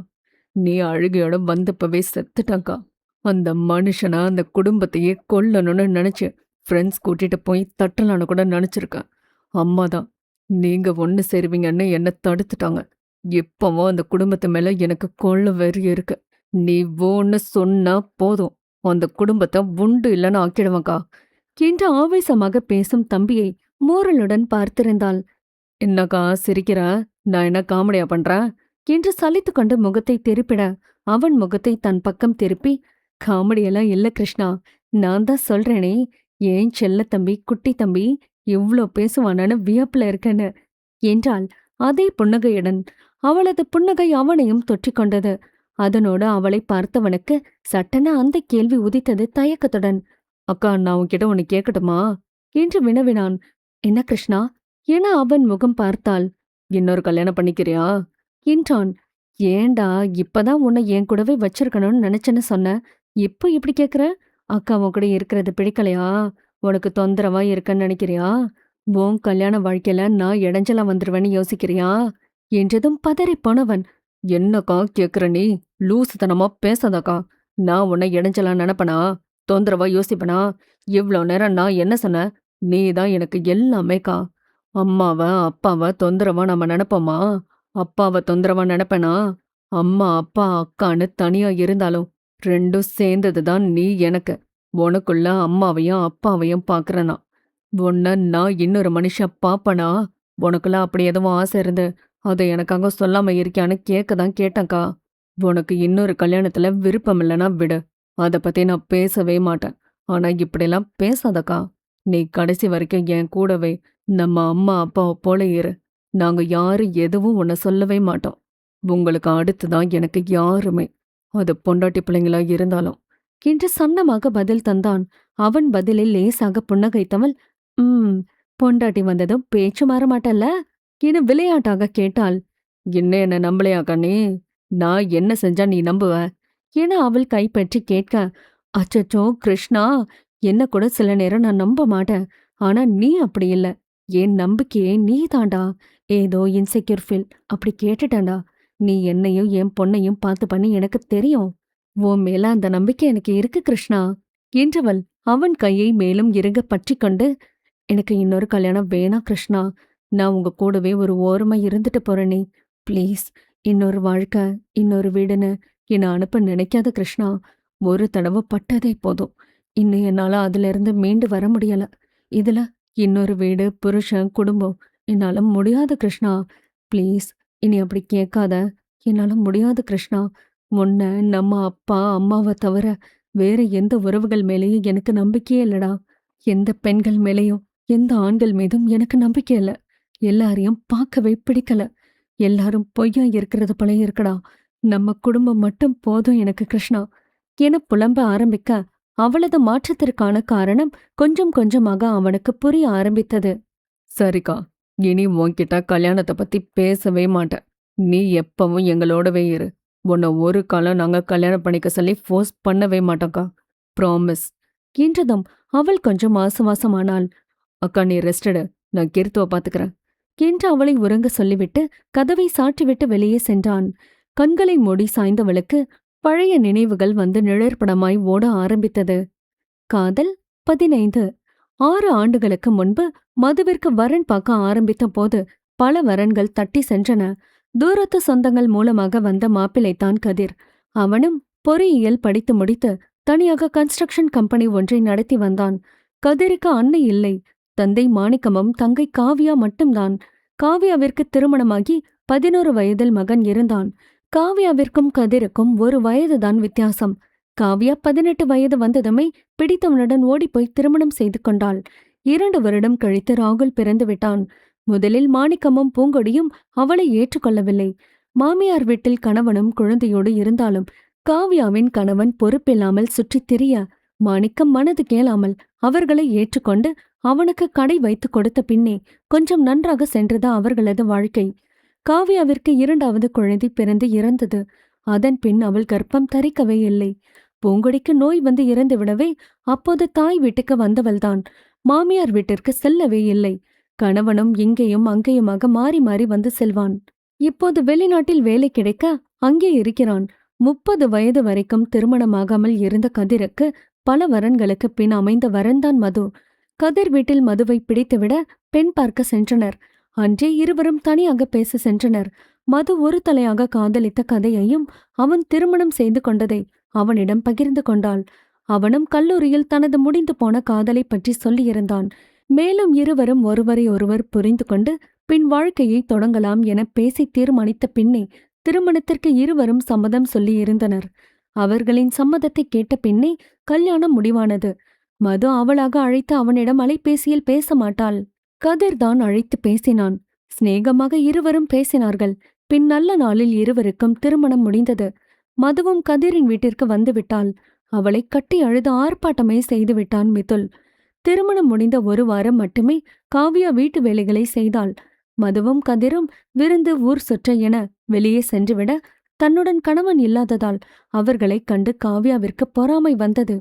[SPEAKER 1] நீ அழுகையோட வந்தப்பவே செத்துட்டாக்கா. அந்த மனுஷனா அந்த குடும்பத்தையே கொல்லணும்னு நினைச்சு ஃப்ரெண்ட்ஸ் கூட்டிட்டு போய் தட்டலான்னு கூட நினைச்சிருக்கேன். அம்மாதான் நீங்க ஒன்று சேருவீங்கன்னு என்னை தடுத்துட்டாங்க. இப்பவும் அந்த குடும்பத்து மேல எனக்கு கொள்ள வெறி இருக்கு. நீ ஒன்னு சொன்னா போதும், அந்த குடும்பத்தை உண்டு இல்லைன்னு ஆக்கிடுவக்கா என்று ஆவேசமாக பேசும் தம்பியை மூரலுடன் பார்த்திருந்தாள். என்னக்கா சிரிக்கிற? நான் என்ன காமெடியா பண்றேன் என்று சலித்து கொண்டு முகத்தை திருப்பிட அவன் முகத்தை தன் பக்கம் திருப்பி, காமெடியெல்லாம் இல்ல கிருஷ்ணா, நான் தான் சொல்றேனே, ஏன் செல்ல தம்பி குட்டி தம்பி இவ்ளோ பேசுவானான்னு வியப்புல இருக்கேன்னு என்றாள் அதே புன்னகையுடன். அவளது புன்னகை அவனையும் தொற்றிக்கொண்டது. அதனோடு அவளை பார்த்தவனுக்கு சட்டென அந்த கேள்வி உதித்தது தயக்கத்துடன். அக்கா, நான் உன்கிட்ட ஒன்னு கேட்கட்டுமா என்று வினவினான். என்ன கிருஷ்ணா என அவன் முகம் பார்த்தாள். இன்னொரு கல்யாணம் பண்ணிக்கிறியா என்றான். ஏண்டா, இப்பதான் உன்னை என் கூடவே வச்சிருக்கணும்னு நினைச்சேன்னு சொன்ன, இப்போ இப்படி கேக்குற? அக்கா உன் கூட இருக்கிறது பிடிக்கலையா? உனக்கு தொந்தரவா இருக்கன்னு நினைக்கிறியா? உன் கல்யாண வாழ்க்கையில நான் இடைஞ்சலா வந்துருவேன்னு யோசிக்கிறியா என்றதும் பதறி போனவன், என்னக்கா கேக்குற நீ? லூசுத்தனமா பேசாதக்கா. நான் உன்னை இடைஞ்சலா நினைப்பனா? தொந்தரவா யோசிப்பனா? இவ்ளோ நேரம் நான் என்ன சொன்னேன்? நீதான் எனக்கு எல்லாமேக்கா. அம்மாவ அப்பாவ தொந்தரவா நம்ம நினைப்போமா? அப்பாவ தொந்தரவா நினைப்பேனா? அம்மா அப்பா அக்கான்னு தனியா இருந்தாலும் ரெண்டும் சேர்ந்ததுதான் நீ எனக்கு. உனக்குள்ள அம்மாவையும் அப்பாவையும் பாக்குறனா? உன்ன நான் இன்னொரு மனுஷன் பாப்பனா? உனக்குள்ள அப்படி எதுவும் ஆசை இருந்து அதை எனக்காக சொல்லாம இருக்கியான்னு கேட்கதான் கேட்டேன்க்கா. உனக்கு இன்னொரு கல்யாணத்துல விருப்பம் இல்லைன்னா விடு. அதை பத்தி நான் பேசவே மாட்டேன். ஆனா இப்படிலாம் பேசாதக்கா. நீ கடைசி வரைக்கும் என் கூடவே நம்ம அம்மா அப்பாவை போல இரு. நாங்க யாரும் எதுவும் உன்னை சொல்லவே மாட்டோம். உங்களுக்கு அடுத்துதான் எனக்கு யாருமே, அது பொண்டாட்டி பிள்ளைங்களா இருந்தாலும் என்று சன்னமாக பதில் தந்தான். அவன் பதிலில் லேசாக புன்னகைத்தவள், பொண்டாட்டி வந்ததும் பேச்சு மாற மாட்டல்ல என விளையாட்டாக கேட்டாள். இன்னும் என்ன நம்பலையா கண்ணே? நான் என்ன செஞ்சா நீ நம்புவ என அவள் கைப்பற்றி கேட்க, அச்சச்சோ கிருஷ்ணா, என்ன கூட சில நேரம் நான் நம்ப மாட்டேன். ஆனா நீ அப்படி இல்ல. என் நம்பிக்கையே நீ தாண்டா. ஏதோ இன்செக்யூர் ஃபீல் அப்படி கேட்டுட்டாண்டா. நீ என்னையும் என் பொண்ணையும் பார்த்து பண்ணி எனக்கு தெரியும். உன் மேல அந்த நம்பிக்கை எனக்கு இருக்கு கிருஷ்ணா என்றவள் அவன் கையை மேலும் இறுக பற்றி கொண்டு, எனக்கு இன்னொரு கல்யாணம் வேணாம் கிருஷ்ணா. நான் உங்க கூடவே ஒரு ஓரமா இருந்துட்டு போறேனே. ப்ளீஸ், இன்னொரு வாழ்க்கை இன்னொரு வீடுன்னு என்னை அனுப்ப நினைக்காத கிருஷ்ணா. ஒரு தடவை பட்டதே போதும். இன்னும் என்னால அதுல இருந்து மீண்டு வர முடியல. இதுல இன்னொரு வீடு, புருஷன், குடும்பம் என்னால முடியாது கிருஷ்ணா. ப்ளீஸ், இனி அப்படி கேட்காத. என்னால முடியாது கிருஷ்ணா. உன்ன நம்ம அப்பா அம்மாவை தவிர வேற எந்த உறவுகள் மேலேயும் எனக்கு நம்பிக்கையே இல்லடா. எந்த பெண்கள் மேலேயும் எந்த ஆண்கள் மீதும் எனக்கு நம்பிக்கை இல்ல. எல்லாரையும் பார்க்கவே பிடிக்கல. எல்லாரும் பொய்யா இருக்கிறது போல இருக்கடா. நம்ம குடும்பம் மட்டும் போதும் எனக்கு கிருஷ்ணா என புலம்ப ஆரம்பிக்க, அவளது மாற்றத்திற்கான காரணம் கொஞ்சம் கொஞ்சமாக அவனுக்கு புரிய ஆரம்பித்தது. சரிக்கா, இனி உன்கிட்ட கல்யாணத்தை பத்தி பேசவே மாட்டேன். நீ எப்பவும் எங்களோடவே இரு. உன்னை ஒரு காலம் நாங்க கல்யாணம் பண்ணிக்க சொல்லி ஃபோர்ஸ் பண்ணவே மாட்டோம்க்கா. ப்ராமிஸ் என்றதும் அவள் கொஞ்சம் ஆசுவாசமானாள். அக்கா, நீ ரெஸ்டடு, நான் கீர்த்துவ பாத்துக்கிறேன் என்று அவளை உறங்க சொல்லிவிட்டு கதவை சாற்றிவிட்டு வெளியே சென்றான். கண்களை மூடி சாய்ந்தவளுக்கு பழைய நினைவுகள் வந்து நிழற்படமாய் ஓட ஆரம்பித்தது. காதல் 15. 6 ஆண்டுகளுக்கு முன்பு மதுவிற்கு வரன் பார்க்க ஆரம்பித்த போது பல வரன்கள் தட்டி சென்றன. தூரத்து சொந்தங்கள் மூலமாக வந்த மாப்பிள்ளைத்தான் கதிர். அவனும் பொறியியல் படித்து முடித்து தனியாக கன்ஸ்ட்ரக்ஷன் கம்பெனி ஒன்றை நடத்தி வந்தான். கதிருக்கு அன்னை இல்லை. தந்தை மாணிக்கமும் தங்கை காவியா மட்டும்தான். காவியாவிற்கு திருமணமாகி 11 வயதில் மகன் இருந்தான். காவியாவிற்கும் கதிருக்கும் 1 வயதுதான் வித்தியாசம். காவியா 18 வயது வந்ததுமே பிடித்தவனுடன் ஓடிப்போய் திருமணம் செய்து கொண்டாள். 2 வருடம் கழித்து ராகுல் பிறந்து விட்டான். முதலில் மாணிக்கமும் பூங்கொடியும் அவளை ஏற்றுக்கொள்ளவில்லை. மாமியார் வீட்டில் கணவனும் குழந்தையோடு இருந்தாலும் காவியாவின் கணவன் பொறுப்பில்லாமல் சுற்றித் திரிய மாணிக்கம் மனது கேளாமல் அவர்களை ஏற்றுக்கொண்டு அவனுக்கு கடை வைத்து கொடுத்த பின்னே கொஞ்சம் நன்றாக சென்றது அவர்களது வாழ்க்கை. காவியாவிற்கு 2வது குழந்தை பிறந்து இறந்தது. அதன் பின் அவள் கர்ப்பம் தரிக்கவே இல்லை. பூங்கொடிக்கு நோய் வந்து இறந்து விடவே அப்போது தாய் வீட்டுக்கு வந்தவள்தான். மாமியார் வீட்டிற்கு செல்லவே இல்லை. கணவனும் இங்கேயும் அங்கேயுமாக மாறி மாறி வந்து செல்வான். இப்போது வெளிநாட்டில் வேலை கிடைக்க அங்கே இருக்கிறான். 30 வயது வரைக்கும் திருமணமாகாமல் இருந்த கதிருக்கு பல வரன்களுக்கு பின் அமைந்த வரன்தான் மது. கதிர் வீட்டில் மதுவை பிடித்துவிட பெண் பார்க்க சென்றனர். அன்றே இருவரும் தனியாக பேச சென்றனர். மது ஒரு தலையாக காதலித்த கதையையும் அவன் திருமணம் செய்து கொண்டதை அவனிடம் பகிர்ந்து கொண்டாள். அவனும் கல்லூரியில் தனது முடிந்து போன காதலை பற்றி சொல்லியிருந்தான். மேலும் இருவரும் ஒருவரை ஒருவர் புரிந்து கொண்டு பின் வாழ்க்கையை தொடங்கலாம் என பேசி தீர்மானித்த பின்னே திருமணத்திற்கு இருவரும் சம்மதம் சொல்லியிருந்தனர். அவர்களின் சம்மதத்தை கேட்ட பின்னே கல்யாணம் முடிவானது. மது அவளாக அழைத்து அவனிடம் அலைபேசியில் பேச மாட்டாள். கதிர்தான் அழைத்து பேசினான். சிநேகமாக இருவரும் பேசினார்கள். பின் நல்ல நாளில் இருவருக்கும் திருமணம் முடிந்தது. மதுவும் கதிரின் வீட்டிற்கு வந்துவிட்டாள். அவளை கட்டி அழுது ஆர்ப்பாட்டமே செய்துவிட்டான் மிதுல். திருமணம் முடிந்த 1 வாரம் மட்டுமே காவியா வீட்டு வேலைகளை செய்தாள். மதுவும் கதிரும் விருந்து ஊர் சுற்ற என வெளியே சென்றுவிட தன்னுடன் கணவன் இல்லாததால் அவர்களைக் கண்டு காவியாவிற்கு பொறாமை வந்தது.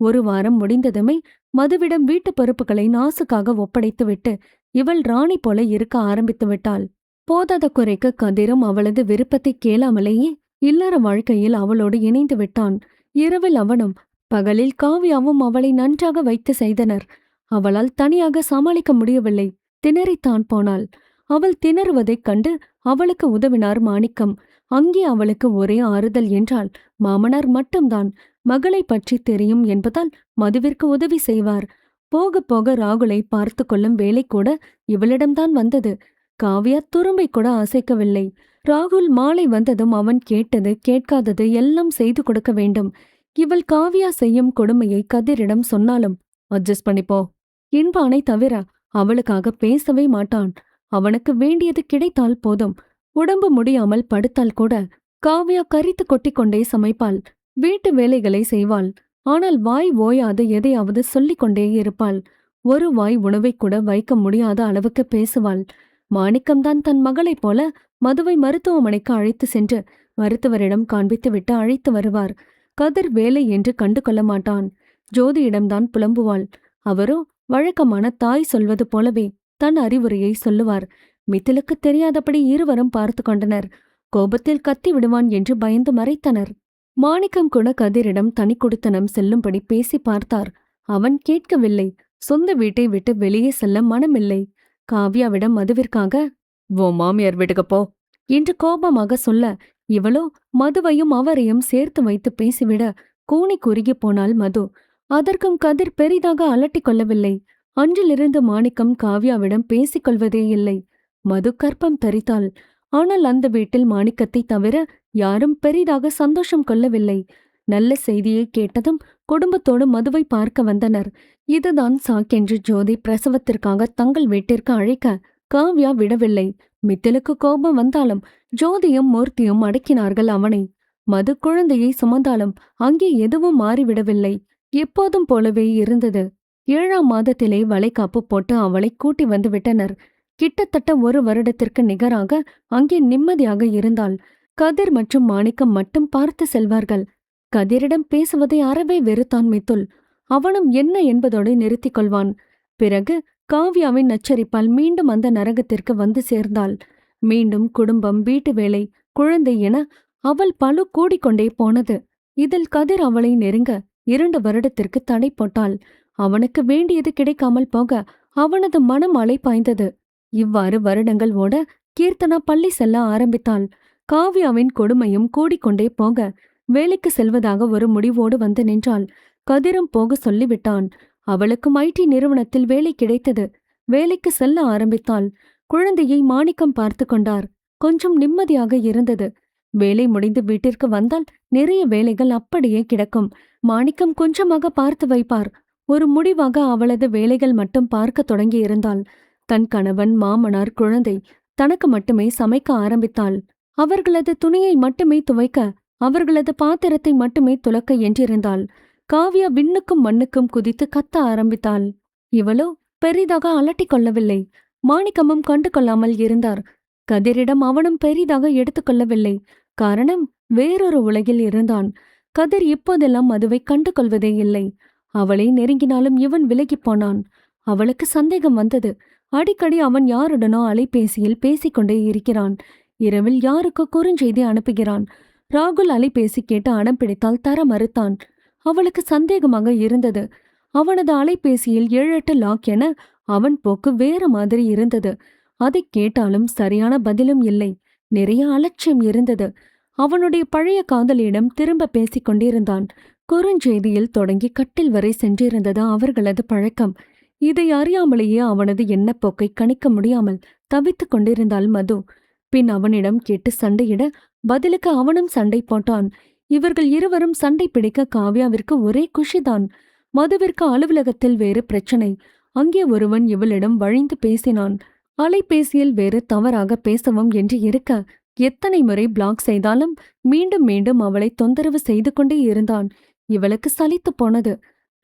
[SPEAKER 1] 1 வாரம் முடிந்ததுமே மதுவிடம் வீட்டு பொறுப்புகளை நாசுக்காக ஒப்படைத்துவிட்டு இவள் ராணி போல இருக்க ஆரம்பித்து விட்டாள். போதாத குறைக்கு கதிரும் அவளது விருப்பத்தை கேளாமலேயே இல்லற வாழ்க்கையில் அவளோடு இணைந்து விட்டான். இரவில் அவனும் பகலில் காவியாவும் அவளை நன்றாக வைத்து செய்தனர். அவளால் தனியாக சமாளிக்க முடியவில்லை. திணறித்தான் போனாள். அவள் திணறுவதைக் கண்டு அவளுக்கு உதவினார் மாணிக்கம். அங்கே அவளுக்கு ஒரே ஆறுதல் என்றால் மாமனார் மட்டும்தான். மகளை பற்றி தெரியும் என்பதால் மதுவிற்கு உதவி செய்வார். போக போக ராகுலை பார்த்து கொள்ளும் வேலை கூட இவளிடம்தான் வந்தது. காவியா துரும்பை கூட அசைக்கவில்லை. ராகுல் மாலை வந்ததும் அவன் கேட்டது கேட்காதது எல்லாம் செய்து கொடுக்க வேண்டும். இவள் காவியா செய்யும் கொடுமையை கதிரிடம் சொன்னாலும் அட்ஜஸ்ட் பண்ணிப்போ என்பானை தவிர அவளுக்காக பேசவே மாட்டான். அவனுக்கு வேண்டியது கிடைத்தால் போதும். உடம்பு முடியாமல் படுத்தால் கூட காவியா கரித்து கொட்டிக்கொண்டே சமைப்பாள். வீட்டு வேலைகளை செய்வாள். ஆனால் வாய் ஓயாது எதையாவது சொல்லிக் கொண்டே இருப்பாள். ஒரு வாய் உணவை கூட வைக்க முடியாத அளவுக்கு பேசுவாள். மாணிக்கம்தான் தன் மகளைப் போல மதுவை மருத்துவமனைக்கு அழைத்து சென்று மருத்துவரிடம் காண்பித்துவிட்டு அழைத்து வருவார். கதிர் வேலை என்று கண்டு கொள்ள மாட்டான். ஜோதியிடம்தான் புலம்புவாள். அவரோ வழக்கமான தாய் சொல்வது போலவே தன் அறிவுரையை சொல்லுவார். மிதிலுக்கு தெரியாதபடி இருவரும் பார்த்து கொண்டனர். கோபத்தில் கத்தி விடுவான் என்று பயந்து மறைத்தனர். மாணிக்கம் கூட கதிரிடம் தனி கொடுத்தனம் செல்லும்படி பேசி பார்த்தார். அவன் கேட்கவில்லை. சொந்த வீட்டை விட்டு வெளியே செல்ல மனமில்லை. காவியாவிடம் மதுவிற்காக "ஓ மாமியார் வீட்டுக்கு போ" என்று கோபமாக சொல்ல இவளோ மதுவையும் அவரையும் சேர்த்து வைத்து பேசிவிட கூனி குறுகி போனாள் மது. அதற்கும் கதிர் பெரிதாக அலட்டிக் கொள்ளவில்லை. அன்றிலிருந்து மாணிக்கம் காவியாவிடம் பேசிக்கொள்வதே இல்லை. மது கர்ப்பம் தரித்தாள். ஆனால் அந்த வீட்டில் மாணிக்கத்தை தவிர யாரும் பெரிதாக சந்தோஷம் கொள்ளவில்லை. நல்ல செய்தியை கேட்டதும் குடும்பத்தோடு மதுவை பார்க்க வந்தனர். இதுதான் சாக்கென்று ஜோதி பிரசவத்திற்காக தங்கள் வீட்டிற்கு அழைக்க காவ்யா விடவில்லை. மித்திலுக்கு கோபம் வந்தாலும் ஜோதியும் மூர்த்தியும் அடக்கினார்கள் அவனை. மது குழந்தையை சுமந்தாலும் அங்கே எதுவும் மாறிவிடவில்லை. எப்போதும் போலவே இருந்தது. 7ஆம் மாதத்திலே வளைகாப்பு போட்டு அவளை கூட்டி வந்து விட்டனர். கிட்டத்தட்ட 1 வருடத்திற்கு நிகராக அங்கே நிம்மதியாக இருந்தாள். கதிர் மற்றும் மாணிக்கம் மட்டும் பார்த்து செல்வார்கள். கதிரிடம் பேசுவதை அறவே வெறுத்தான் மித்துல். அவனும் என்ன என்பதோடு நிறுத்திக் கொள்வான். பிறகு காவ்யாவின் நச்சரிப்பால் மீண்டும் அந்த நரகத்திற்கு வந்து சேர்ந்தாள். மீண்டும் குடும்பம், வீட்டு வேலை, குழந்தை என அவள் பளு கூடிக்கொண்டே போனது. இதில் கதிர் அவளை நெருங்க 2 வருடத்திற்கு தடை போட்டாள். அவனுக்கு வேண்டியது கிடைக்காமல் போக அவனது மனம் அலைபாய்ந்தது. இவ்வாறு வருடங்கள் ஓட கீர்த்தனா பள்ளி செல்ல ஆரம்பித்தாள். காவ்யாவின் கொடுமையும் கூடிக்கொண்டே போக வேலைக்கு செல்வதாக ஒரு முடிவோடு வந்து நின்றாள். கதிரும் போக சொல்லிவிட்டான். அவளுக்கும் ஐடி நிறுவனத்தில் வேலை கிடைத்தது. வேலைக்கு செல்ல ஆரம்பித்தாள். குழந்தையை மாணிக்கம் பார்த்து கொண்டார். கொஞ்சம் நிம்மதியாக இருந்தது. வேலை முடிந்து வீட்டிற்கு வந்தால் நிறைய வேலைகள் அப்படியே கிடக்கும். மாணிக்கம் கொஞ்சமாக பார்த்து வைப்பார். ஒரு முடிவாக அவளது வேலைகள் மட்டும் பார்க்க தொடங்கி இருந்தாள். தன் கணவன், மாமனார், குழந்தை தனக்கு மட்டுமே சமைக்க ஆரம்பித்தாள். அவர்களது துணியை மட்டுமே துவைக்க, அவர்களது பாத்திரத்தை மட்டுமே துலக்க என்றிருந்தாள். காவ்யா விண்ணுக்கும் மண்ணுக்கும் குதித்து கத்த ஆரம்பித்தாள். இவளோ பெரிதாக அலட்டிக் கொள்ளவில்லை. மாணிக்கமும் கண்டு கொள்ளாமல் இருந்தார். கதிரிடம் அவனும் பெரிதாக எடுத்துக்கொள்ளவில்லை. காரணம், வேறொரு உலகில் இருந்தான். கதிர் இப்போதெல்லாம் மதுவை கண்டு கொள்வதே இல்லை. அவளை நெருங்கினாலும் இவன் விலகிப் போனான். அவளுக்கு சந்தேகம் வந்தது. அடிக்கடி அவன் யாருடனோ அலைபேசியில் பேசிக்கொண்டே இருக்கிறான். இரவில் யாருக்கோ குறுஞ்செய்தி அனுப்புகிறான். ராகுல் அலைபேசி கேட்டு அடம் பிடித்தால் தர மறுத்தான். அவளுக்கு சந்தேகமாக இருந்தது. அவனது அலைபேசியில் 7-8 லாக் என அவன் போக்கு வேற மாதிரி இருந்தது. அதை கேட்டாலும் சரியான பதிலும் இல்லை. நிறைய அலட்சியம் இருந்தது. அவனுடைய பழைய காதலியிடம் திரும்ப பேசிக் கொண்டிருந்தான். குறுஞ்செய்தியில் தொடங்கி கட்டில் வரை சென்றிருந்தது அவர்களது பழக்கம். இதை அறியாமலேயே அவனது எண்ணப்போக்கை கணிக்க முடியாமல் தவித்துக் கொண்டிருந்தாள் மது. பின் அவனிடம் கேட்டு சண்டையிட பதிலுக்கு அவனும் சண்டை போட்டான். இவர்கள் இருவரும் சண்டை பிடிக்க காவ்யாவிற்கு ஒரே குஷிதான். மதுவிற்கு அலுவலகத்தில் வேறு பிரச்சனை. அங்கே ஒருவன் இவளிடம் வழிந்து பேசினான். அலைபேசியில் வேறு தவறாக பேசவும் என்று இருக்க எத்தனை முறை பிளாக் செய்தாலும் மீண்டும் மீண்டும் அவளை தொந்தரவு செய்து கொண்டே இருந்தான். இவளுக்கு சலித்து போனது.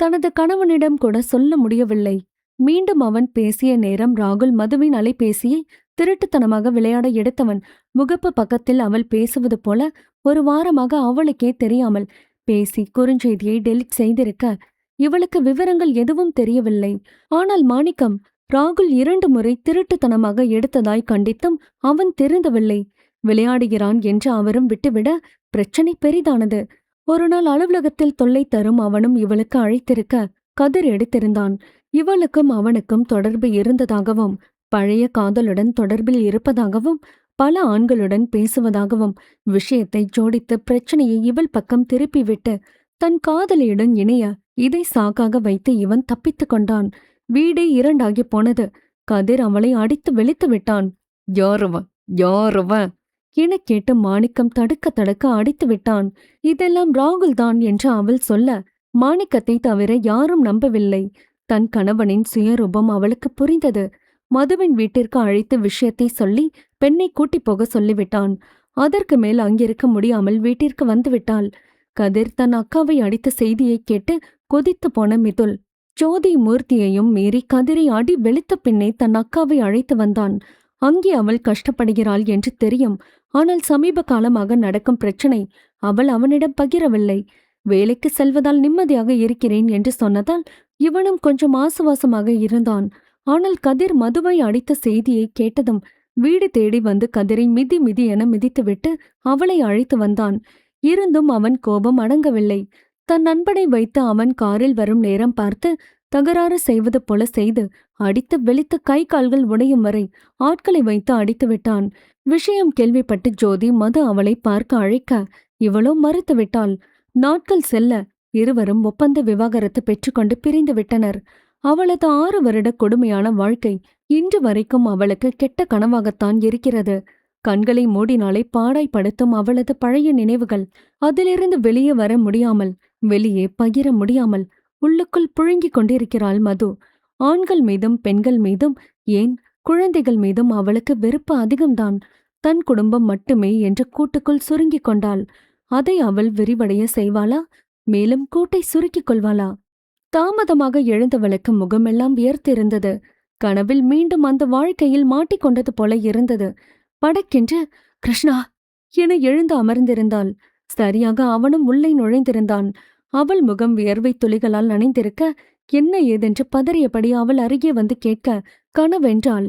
[SPEAKER 1] தனது கணவனிடம் கூட சொல்ல முடியவில்லை. மீண்டும் அவன் பேசிய நேரம் ராகுல் மதுவின் அலைபேசியை திருட்டுத்தனமாக விளையாட எடுத்தவன். முகப்பு பக்கத்தில் அவள் பேசுவது போல ஒரு வாரமாக அவளுக்கே தெரியாமல் பேசி குறுஞ்செய்தியை டெலிட் செய்திருக்க இவளுக்கு விவரங்கள் எதுவும் தெரியவில்லை. ஆனால் மாணிக்கம் ராகுல் 2 முறை திருட்டுத்தனமாக எடுத்ததாய் கண்டித்தும் அவன் திருந்தவில்லை. விளையாடுகிறான் என்று அவரும் விட்டுவிட பிரச்சனை பெரிதானது. ஒருநாள் அலுவலகத்தில் தொல்லை தரும் அவனும் இவளுக்கு அழைத்திருக்க கதிர் எடுத்திருந்தான். இவளுக்கும் அவனுக்கும் தொடர்பு இருந்ததாகவும், பழைய காதலுடன் தொடர்பில் இருப்பதாகவும், பல ஆண்களுடன் பேசுவதாகவும் விஷயத்தை ஜோடித்து பிரச்சனையை இவள் பக்கம் திருப்பிவிட்டு தன் காதலியுடன் இணைய இதை சாக்காக வைத்து இவன் தப்பித்துக் கொண்டான். வீடே 2ஆகி போனது. கதிர் அவளை அடித்து வெளுத்து விட்டான். யாருவ என கேட்டு மாணிக்கம் தடுக்க தடுக்க அடித்து விட்டான். இதெல்லாம் ராகுல் தான் என்று அவள் சொல்ல மாணிக்கத்தை தவிர யாரும் நம்பவில்லை. தன் கணவனின் சுயரூபம் அவளுக்கு புரிந்தது. மதுவின் வீட்டிற்கு அழைத்து விஷயத்தை சொல்லி பெண்ணை கூட்டிப் போக சொல்லிவிட்டான். அதற்கு மேல் அங்கிருக்க முடியாமல் வீட்டிற்கு வந்துவிட்டாள். கதிர் தன் அக்காவை அடித்த செய்தியை கேட்டு கொதித்து போன மிதுல் ஜோதி மூர்த்தியையும் மீறி கதிரை அடி வெளுத்த பின்னே தன் அக்காவை அழைத்து வந்தான். அங்கே அவள் கஷ்டப்படுகிறாள் என்று தெரியும். ஆனால் சமீப காலமாக நடக்கும் பிரச்சனை அவள் அவனிடம் பகிரவில்லை. வேலைக்கு செல்வதால் நிம்மதியாக இருக்கிறேன் என்று சொன்னதால் இவனும் கொஞ்சம் ஆசுவாசமாக இருந்தான். ஆனால் கதிர் மதுவை அடித்த செய்தியை கேட்டதும் வீடு தேடி வந்து கதிரை மிதி மிதி என மிதித்துவிட்டு அவளை அழைத்து வந்தான். இருந்தும் அவன் கோபம் அடங்கவில்லை. தன் நண்பனை வைத்து அவன் காரில் வரும் நேரம் பார்த்து தகராறு செய்வது போல செய்து அடித்து வெளுத்து கை கால்கள் உடையும் வரை ஆட்களை வைத்து அடித்து விட்டான். விஷயம் கேள்விப்பட்டு ஜோதி மது அவளை பார்க்க அழைக்க இவளோ மறுத்துவிட்டாள். நாட்கள் செல்ல இருவரும் ஒப்பந்த விவாகரத்து பெற்றுக்கொண்டு பிரிந்து விட்டனர். அவளது 6 வருட கொடுமையான வாழ்க்கை இன்று வரைக்கும் அவளுக்கு கெட்ட கனவாகத்தான் இருக்கிறது. கண்களை மூடினாலே பாடாய்படுத்தும் அவளது பழைய நினைவுகள். அதிலிருந்து வெளியே வர முடியாமல், வெளியே பகிர முடியாமல் உள்ளுக்குள் புழுங்கிக் கொண்டிருக்கிறாள் மது. ஆண்கள் மீதும் பெண்கள் மீதும், ஏன் குழந்தைகள் மீதும் அவளுக்கு வெறுப்பு அதிகம்தான். தன் குடும்பம் மட்டுமே என்று கூட்டுக்குள் சுருங்கிக் கொண்டாள். அதை அவள் விரிவடைய செய்வாளா? மேலும் கூட்டை சுருக்கிக் கொள்வாளா? தாமதமாக எழுந்தவளுக்கு முகமெல்லாம் வியர்த்திருந்தது. கனவில் மீண்டும் அந்த வாழ்க்கையில் மாட்டிக்கொண்டது போல இருந்தது. படக்கென்று கிருஷ்ணா என எழுந்து அமர்ந்திருந்தாள். சரியாக அவனும் உள்ளே நுழைந்திருந்தான். அவள் முகம் வியர்வை துளிகளால் நனைந்திருக்க என்ன ஏதென்று பதறியபடி அவள் அருகே வந்து கேட்க கனவென்றாள்.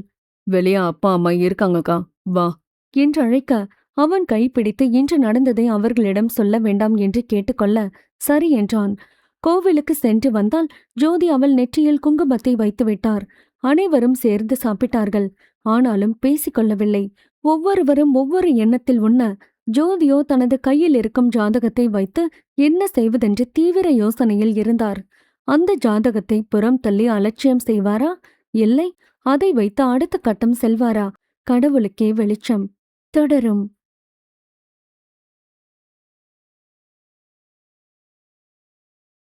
[SPEAKER 1] வெளியே அப்பா அம்மா இருக்காங்கக்கா, வா என்று அழைக்க அவன் கைப்பிடித்து இன்று நடந்ததை அவர்களிடம் சொல்ல வேண்டாம் என்று கேட்டுக்கொள்ள சரி என்றான். கோவிலுக்கு சென்று வந்தால் ஜோதி அவள் நெற்றியில் குங்குமத்தை வைத்துவிட்டார். அனைவரும் சேர்ந்து சாப்பிட்டார்கள். ஆனாலும் பேசிக்கொள்ளவில்லை. ஒவ்வொருவரும் ஒவ்வொரு எண்ணத்தில் உண்ண, ஜோதியோ தனது கையில் இருக்கும் ஜாதகத்தை வைத்து என்ன செய்வதென்று தீவிர யோசனையில் இருந்தார். அந்த ஜாதகத்தை புறம் தள்ளி அலட்சியம் செய்வாரா, இல்லை அதை வைத்து அடுத்த கட்டம் செல்வாரா? கடவுளுக்கே வெளிச்சம். தொடரும்.